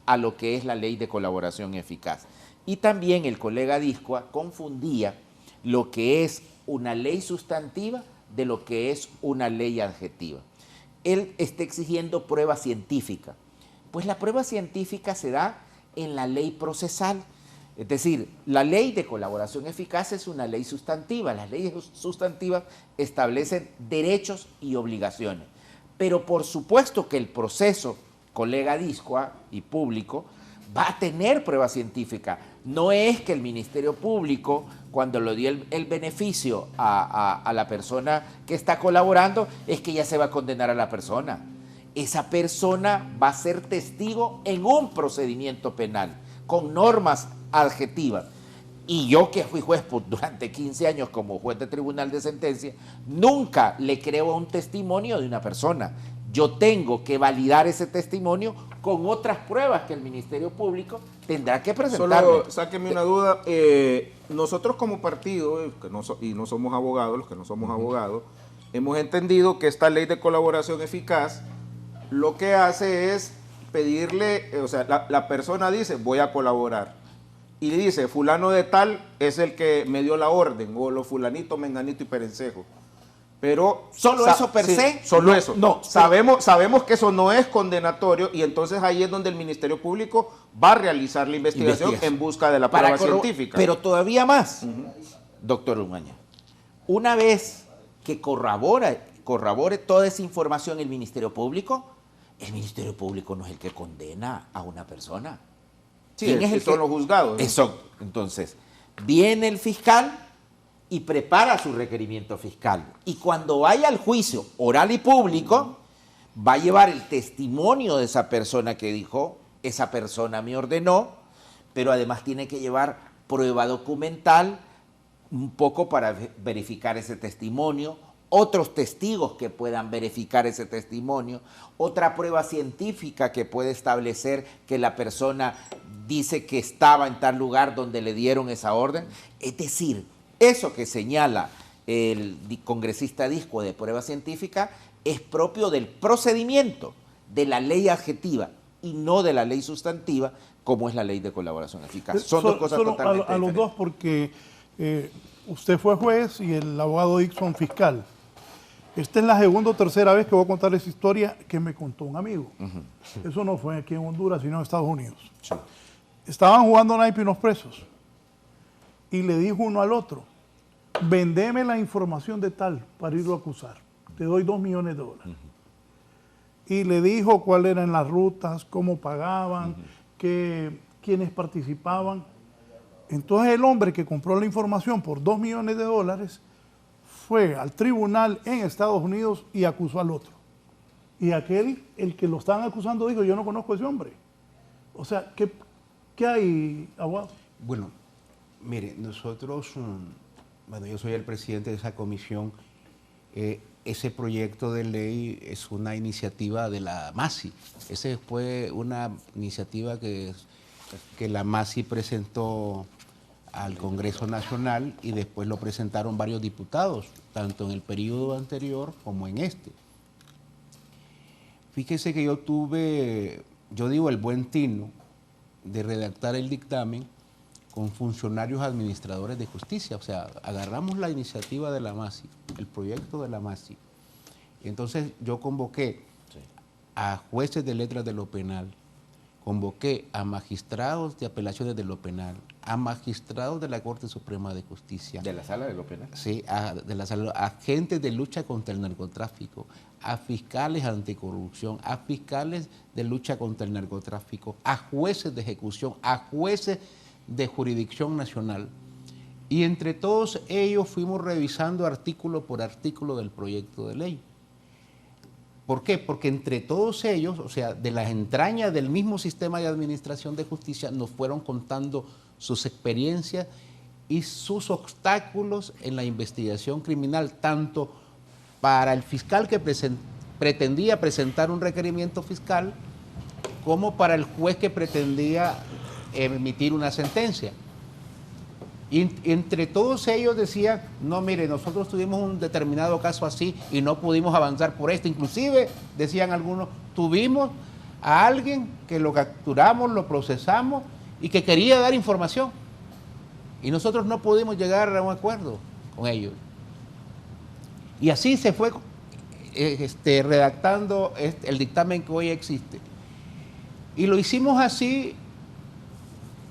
a lo que es la ley de colaboración eficaz. Y también el colega Discoa confundía lo que es una ley sustantiva de lo que es una ley adjetiva. Él está exigiendo prueba científica. Pues la prueba científica se da en la ley procesal. Es decir, la ley de colaboración eficaz es una ley sustantiva. Las leyes sustantivas establecen derechos y obligaciones. Pero por supuesto que el proceso, colega Discoa y público, va a tener prueba científica. No es que el Ministerio Público, cuando le dio el beneficio a la persona que está colaborando, es que ya se va a condenar a la persona. Esa persona va a ser testigo en un procedimiento penal, con normas adjetivas. Y yo, que fui juez durante 15 años como juez de tribunal de sentencia, nunca le creo a un testimonio de una persona. Yo tengo que validar ese testimonio con otras pruebas que el Ministerio Público tendrá que presentar. Solo sáqueme una duda. Nosotros como partido, y no somos abogados, los que no somos abogados, hemos entendido que esta ley de colaboración eficaz lo que hace es pedirle, o sea, la persona dice, voy a colaborar. Y dice, fulano de tal es el que me dio la orden, o los fulanitos, menganito y perencejo. Pero ¿solo eso per se? Solo eso. No, sabemos que eso no es condenatorio y entonces ahí es donde el Ministerio Público va a realizar la investigación en busca de la prueba científica. Pero todavía más, doctor Umaña. Una vez que corrobore toda esa información el Ministerio Público no es el que condena a una persona. Sí, son los juzgados, ¿no? Eso. Entonces, viene el fiscal y prepara su requerimiento fiscal. Y cuando vaya al juicio oral y público, va a llevar el testimonio de esa persona que dijo, esa persona me ordenó, pero además tiene que llevar prueba documental, un poco para verificar ese testimonio, otros testigos que puedan verificar ese testimonio, otra prueba científica que puede establecer que la persona dice que estaba en tal lugar donde le dieron esa orden. Es decir, eso que señala el congresista Discoa de prueba científica es propio del procedimiento de la ley adjetiva y no de la ley sustantiva, como es la ley de colaboración eficaz. Son dos cosas totalmente diferentes. A los dos, porque usted fue juez y el abogado Dixon fiscal. Esta es la segunda o tercera vez que voy a contar esa historia que me contó un amigo. Eso no fue aquí en Honduras, sino en Estados Unidos. Sí. Estaban jugando naipe unos presos y le dijo uno al otro, vendeme la información de tal para irlo a acusar. Te doy $2 millones. Y le dijo cuáles eran las rutas, cómo pagaban, quiénes participaban. Entonces el hombre que compró la información por $2 millones fue al tribunal en Estados Unidos y acusó al otro. Y aquel, el que lo estaban acusando, dijo, yo no conozco a ese hombre. O sea, ¿qué hay, abogado? Bueno, mire, nosotros, bueno, yo soy el presidente de esa comisión. Ese proyecto de ley es una iniciativa de la MASI. Esa fue una iniciativa que la MASI presentó al Congreso Nacional y después lo presentaron varios diputados, tanto en el periodo anterior como en este. Fíjese que yo tuve yo digo, el buen tino de redactar el dictamen con funcionarios administradores de justicia. O sea, agarramos la iniciativa de la MASI, el proyecto de la MASI. Y entonces yo convoqué a jueces de letras de lo penal, convoqué a magistrados de apelaciones de lo penal, a magistrados de la Corte Suprema de Justicia. ¿De la Sala de lo Penal? Sí, a agentes de lucha contra el narcotráfico, a fiscales anticorrupción, a fiscales de lucha contra el narcotráfico, a jueces de ejecución, a jueces de jurisdicción nacional. Y entre todos ellos fuimos revisando artículo por artículo del proyecto de ley. ¿Por qué? Porque entre todos ellos, o sea, de las entrañas del mismo sistema de administración de justicia, nos fueron contando sus experiencias y sus obstáculos en la investigación criminal, tanto para el fiscal que pretendía presentar un requerimiento fiscal, como para el juez que pretendía emitir una sentencia. Y entre todos ellos decían, no, mire, nosotros tuvimos un determinado caso así y no pudimos avanzar por esto. Inclusive, decían algunos, tuvimos a alguien que lo capturamos, lo procesamos y que quería dar información. Y nosotros no pudimos llegar a un acuerdo con ellos. Y así se fue redactando el dictamen que hoy existe. Y lo hicimos así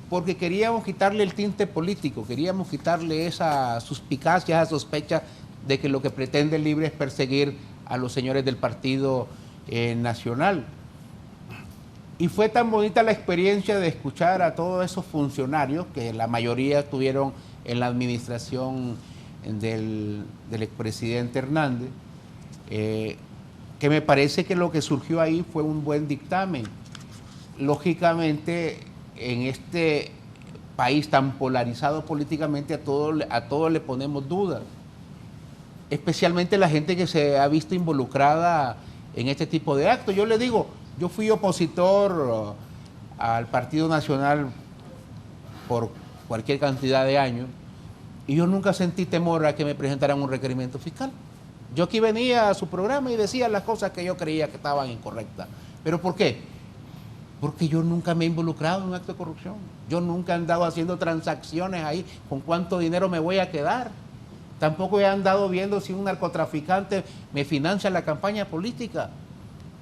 porque queríamos quitarle el tinte político, queríamos quitarle esa suspicacia, esa sospecha de que lo que pretende el LIBRE es perseguir a los señores del Partido Nacional. Y fue tan bonita la experiencia de escuchar a todos esos funcionarios, que la mayoría estuvieron en la administración del expresidente Hernández, que me parece que lo que surgió ahí fue un buen dictamen. Lógicamente, en este país tan polarizado políticamente, a todos le ponemos dudas, especialmente la gente que se ha visto involucrada en este tipo de actos. Yo le digo, yo fui opositor al Partido Nacional por cualquier cantidad de años y yo nunca sentí temor a que me presentaran un requerimiento fiscal. Yo aquí venía a su programa y decía las cosas que yo creía que estaban incorrectas. ¿Pero por qué? Porque yo nunca me he involucrado en un acto de corrupción. Yo nunca he andado haciendo transacciones ahí con cuánto dinero me voy a quedar. Tampoco he andado viendo si un narcotraficante me financia la campaña política.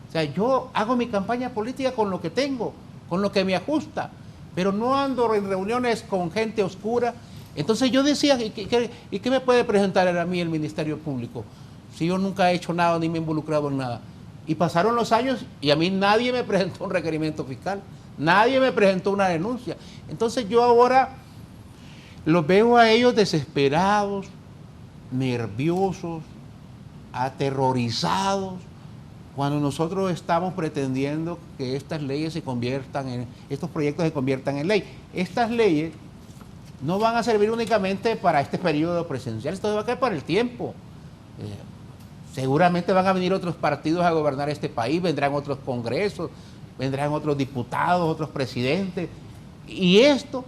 O sea, yo hago mi campaña política con lo que tengo, con lo que me ajusta, pero no ando en reuniones con gente oscura. Entonces yo decía, ¿y qué me puede presentar a mí el Ministerio Público? Si yo nunca he hecho nada ni me he involucrado en nada. Y pasaron los años y a mí nadie me presentó un requerimiento fiscal, nadie me presentó una denuncia. Entonces yo ahora los veo a ellos desesperados, nerviosos, aterrorizados, cuando nosotros estamos pretendiendo que estas leyes estos proyectos se conviertan en ley. Estas leyes no van a servir únicamente para este periodo presidencial, esto va a quedar para el tiempo. Seguramente van a venir otros partidos a gobernar este país, vendrán otros congresos, vendrán otros diputados, otros presidentes, y esto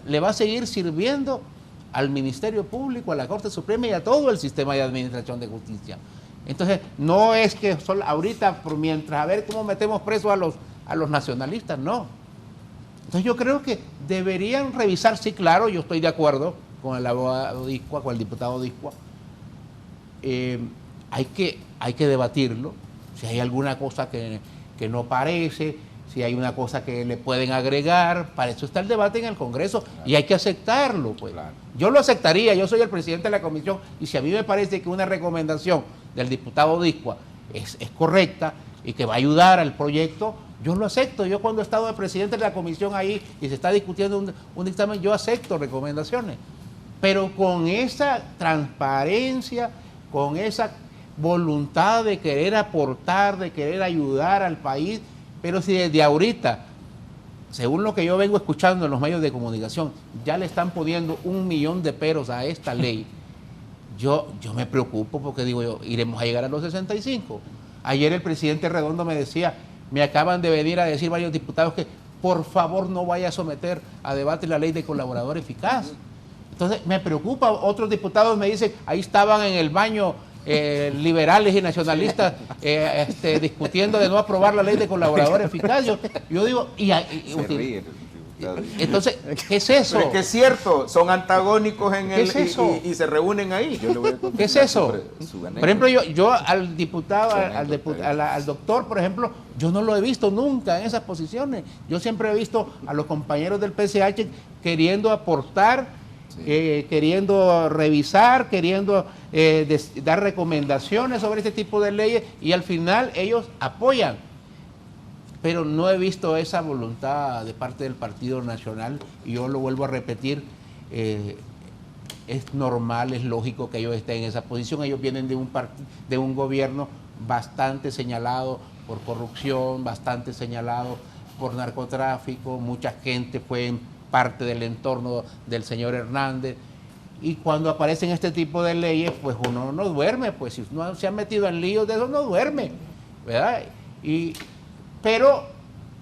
le va a seguir sirviendo al Ministerio Público, a la Corte Suprema y a todo el sistema de administración de justicia. Entonces, no es que solo ahorita, por mientras a ver cómo metemos presos a los nacionalistas, no. Entonces yo creo que deberían revisar, sí, claro, yo estoy de acuerdo con el abogado Discua, con el diputado Discua, hay que debatirlo, si hay alguna cosa que no parece, si hay una cosa que le pueden agregar, para eso está el debate en el Congreso, claro. Y hay que aceptarlo, pues. Claro. Yo lo aceptaría, yo soy el presidente de la comisión, y si a mí me parece que una recomendación del diputado Discua es correcta y que va a ayudar al proyecto, yo lo acepto. Yo cuando he estado de presidente de la comisión ahí y se está discutiendo un dictamen, yo acepto recomendaciones, pero con esa transparencia, con esa voluntad de querer aportar, de querer ayudar al país. Pero si desde ahorita, según lo que yo vengo escuchando en los medios de comunicación, ya le están poniendo 1 millón de peros a esta ley, yo me preocupo porque digo yo, iremos a llegar a los 65. Ayer el presidente Redondo me decía, me acaban de venir a decir varios diputados que por favor no vaya a someter a debate la ley de colaborador eficaz. Entonces me preocupa, otros diputados me dicen, ahí estaban en el baño liberales y nacionalistas discutiendo de no aprobar la ley de colaborador eficaz. Yo digo, entonces, ¿qué es eso? Pero es que es cierto, son antagónicos en ¿Qué es eso? y se reúnen ahí. ¿Qué es eso? Por ejemplo, yo al diputado, al doctor, por ejemplo, yo no lo he visto nunca en esas posiciones. Yo siempre he visto a los compañeros del PCH queriendo aportar, queriendo revisar, queriendo dar recomendaciones sobre este tipo de leyes, y al final ellos apoyan. Pero no he visto esa voluntad de parte del Partido Nacional, y yo lo vuelvo a repetir, es normal, es lógico que ellos estén en esa posición. Ellos vienen de un gobierno bastante señalado por corrupción, bastante señalado por narcotráfico, mucha gente fue parte del entorno del señor Hernández, y cuando aparecen este tipo de leyes, pues uno no duerme, pues si uno se ha metido en líos de eso, no duerme, ¿verdad? Pero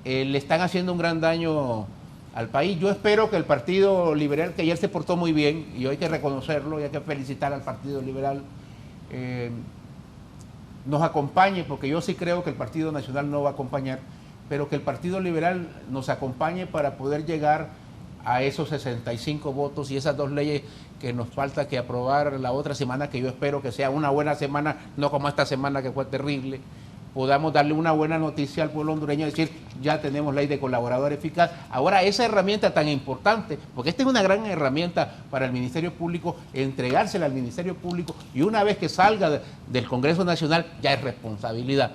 le están haciendo un gran daño al país. Yo espero que el Partido Liberal, que ayer se portó muy bien, y hay que reconocerlo, y hay que felicitar al Partido Liberal, nos acompañe, porque yo sí creo que el Partido Nacional no va a acompañar, pero que el Partido Liberal nos acompañe para poder llegar a esos 65 votos y esas 2 leyes que nos falta que aprobar la otra semana, que yo espero que sea una buena semana, no como esta semana que fue terrible. Podamos darle una buena noticia al pueblo hondureño, decir, ya tenemos ley de colaborador eficaz. Ahora, esa herramienta tan importante, porque esta es una gran herramienta para el Ministerio Público, entregársela al Ministerio Público, y una vez que salga del Congreso Nacional, ya es responsabilidad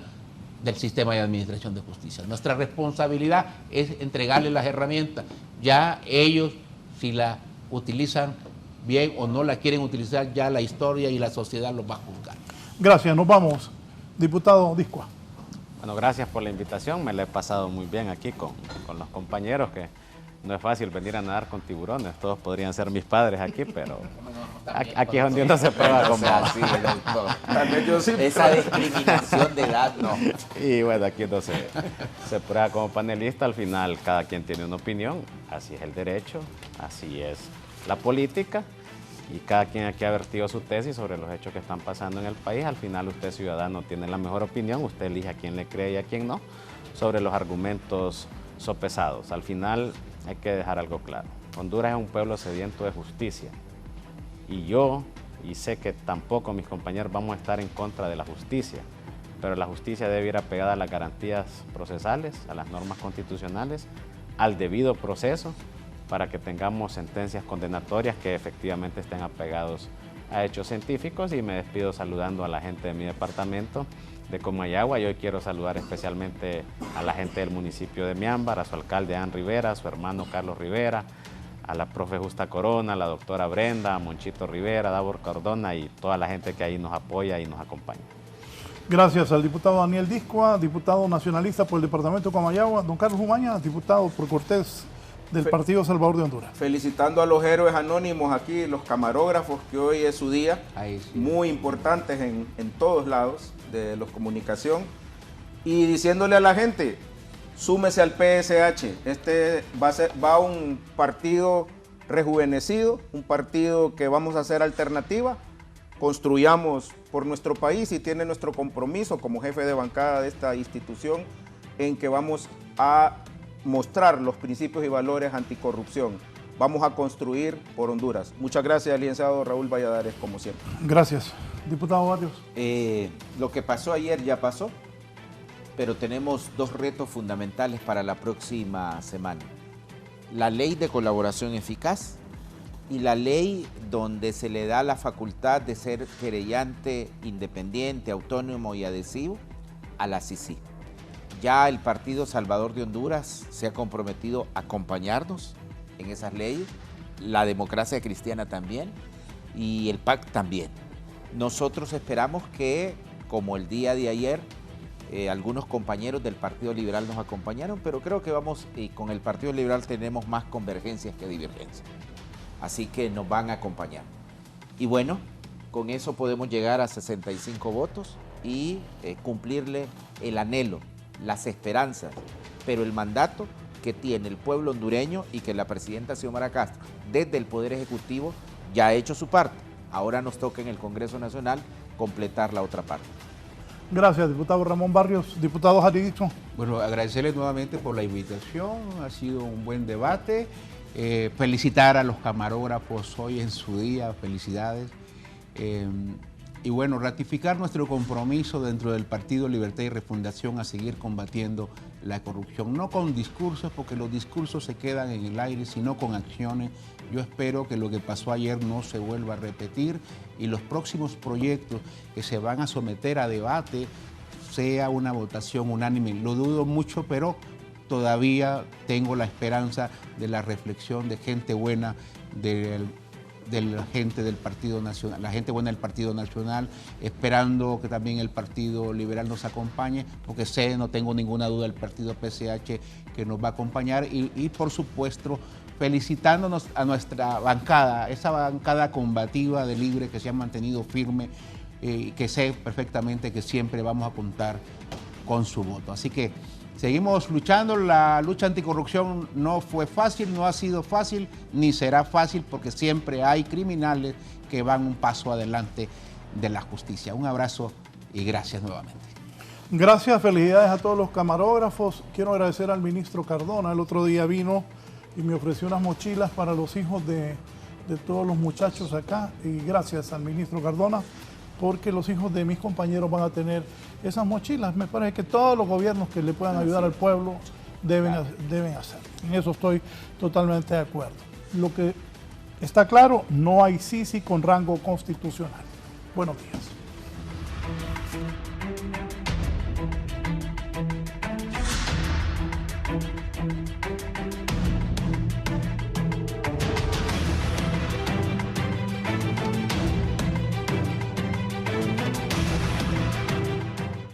del sistema de administración de justicia. Nuestra responsabilidad es entregarle las herramientas. Ya ellos, si la utilizan bien o no la quieren utilizar, ya la historia y la sociedad los va a juzgar. Gracias, nos vamos. Diputado Discoa. Bueno, gracias por la invitación, me la he pasado muy bien aquí con los compañeros, que no es fácil venir a nadar con tiburones, todos podrían ser mis padres aquí, pero aquí es donde uno se prueba como... Esa discriminación de edad, no. Y bueno, aquí no se prueba como panelista, al final cada quien tiene una opinión, así es el derecho, así es la política, y cada quien aquí ha vertido su tesis sobre los hechos que están pasando en el país. Al final usted, ciudadano, tiene la mejor opinión, usted elige a quién le cree y a quién no, sobre los argumentos sopesados. Al final hay que dejar algo claro, Honduras es un pueblo sediento de justicia, y yo, y sé que tampoco mis compañeros vamos a estar en contra de la justicia, pero la justicia debe ir apegada a las garantías procesales, a las normas constitucionales, al debido proceso, para que tengamos sentencias condenatorias que efectivamente estén apegados a hechos científicos. Y me despido saludando a la gente de mi departamento de Comayagua, y hoy quiero saludar especialmente a la gente del municipio de Miámbar, a su alcalde Ann Rivera, a su hermano Carlos Rivera, a la profe Justa Corona, a la doctora Brenda, a Monchito Rivera, a Davor Cardona y toda la gente que ahí nos apoya y nos acompaña. Gracias al diputado Daniel Discoa, diputado nacionalista por el departamento de Comayagua. Don Carlos Umaña, diputado por Cortés del Partido Salvador de Honduras. Felicitando a los héroes anónimos aquí, los camarógrafos, que hoy es su día, muy importantes en todos lados de los comunicación, y diciéndole a la gente, súmese al PSH, va un partido rejuvenecido, un partido que vamos a hacer alternativa, construyamos por nuestro país, y tiene nuestro compromiso como jefe de bancada de esta institución, en que vamos a mostrar los principios y valores anticorrupción. Vamos a construir por Honduras. Muchas gracias, licenciado Raúl Valladares, como siempre. Gracias. Diputado Barrios. Lo que pasó ayer ya pasó, pero tenemos 2 retos fundamentales para la próxima semana. La ley de colaboración eficaz y la ley donde se le da la facultad de ser querellante independiente, autónomo y adhesivo a la CICI. Ya el Partido Salvador de Honduras se ha comprometido a acompañarnos en esas leyes, la Democracia Cristiana también y el PAC también. Nosotros esperamos que, como el día de ayer, algunos compañeros del Partido Liberal nos acompañaron, pero creo que con el Partido Liberal tenemos más convergencias que divergencias. Así que nos van a acompañar. Y bueno, con eso podemos llegar a 65 votos y cumplirle el anhelo, las esperanzas, pero el mandato que tiene el pueblo hondureño, y que la presidenta Xiomara Castro, desde el Poder Ejecutivo, ya ha hecho su parte. Ahora nos toca en el Congreso Nacional completar la otra parte. Gracias, diputado Ramón Barrios. Diputado Jaridito. Bueno, agradecerles nuevamente por la invitación, ha sido un buen debate. Felicitar a los camarógrafos hoy en su día, felicidades. Y bueno, ratificar nuestro compromiso dentro del Partido Libertad y Refundación a seguir combatiendo la corrupción, no con discursos, porque los discursos se quedan en el aire, sino con acciones. Yo espero que lo que pasó ayer no se vuelva a repetir y los próximos proyectos que se van a someter a debate sea una votación unánime. Lo dudo mucho, pero todavía tengo la esperanza de la reflexión de gente buena, de la gente del Partido Nacional, la gente buena del Partido Nacional, esperando que también el Partido Liberal nos acompañe, porque sé, no tengo ninguna duda, el Partido PCH que nos va a acompañar y por supuesto felicitándonos a nuestra bancada, esa bancada combativa de Libre que se ha mantenido firme y que sé perfectamente que siempre vamos a contar con su voto. Así que seguimos luchando, la lucha anticorrupción no fue fácil, no ha sido fácil, ni será fácil porque siempre hay criminales que van un paso adelante de la justicia. Un abrazo y gracias nuevamente. Gracias, felicidades a todos los camarógrafos. Quiero agradecer al ministro Cardona, el otro día vino y me ofreció unas mochilas para los hijos de todos los muchachos acá y gracias al ministro Cardona porque los hijos de mis compañeros van a tener esas mochilas. Me parece que todos los gobiernos que le puedan ayudar al pueblo deben hacer. En eso estoy totalmente de acuerdo. Lo que está claro, no hay Sisi con rango constitucional. Buenos días.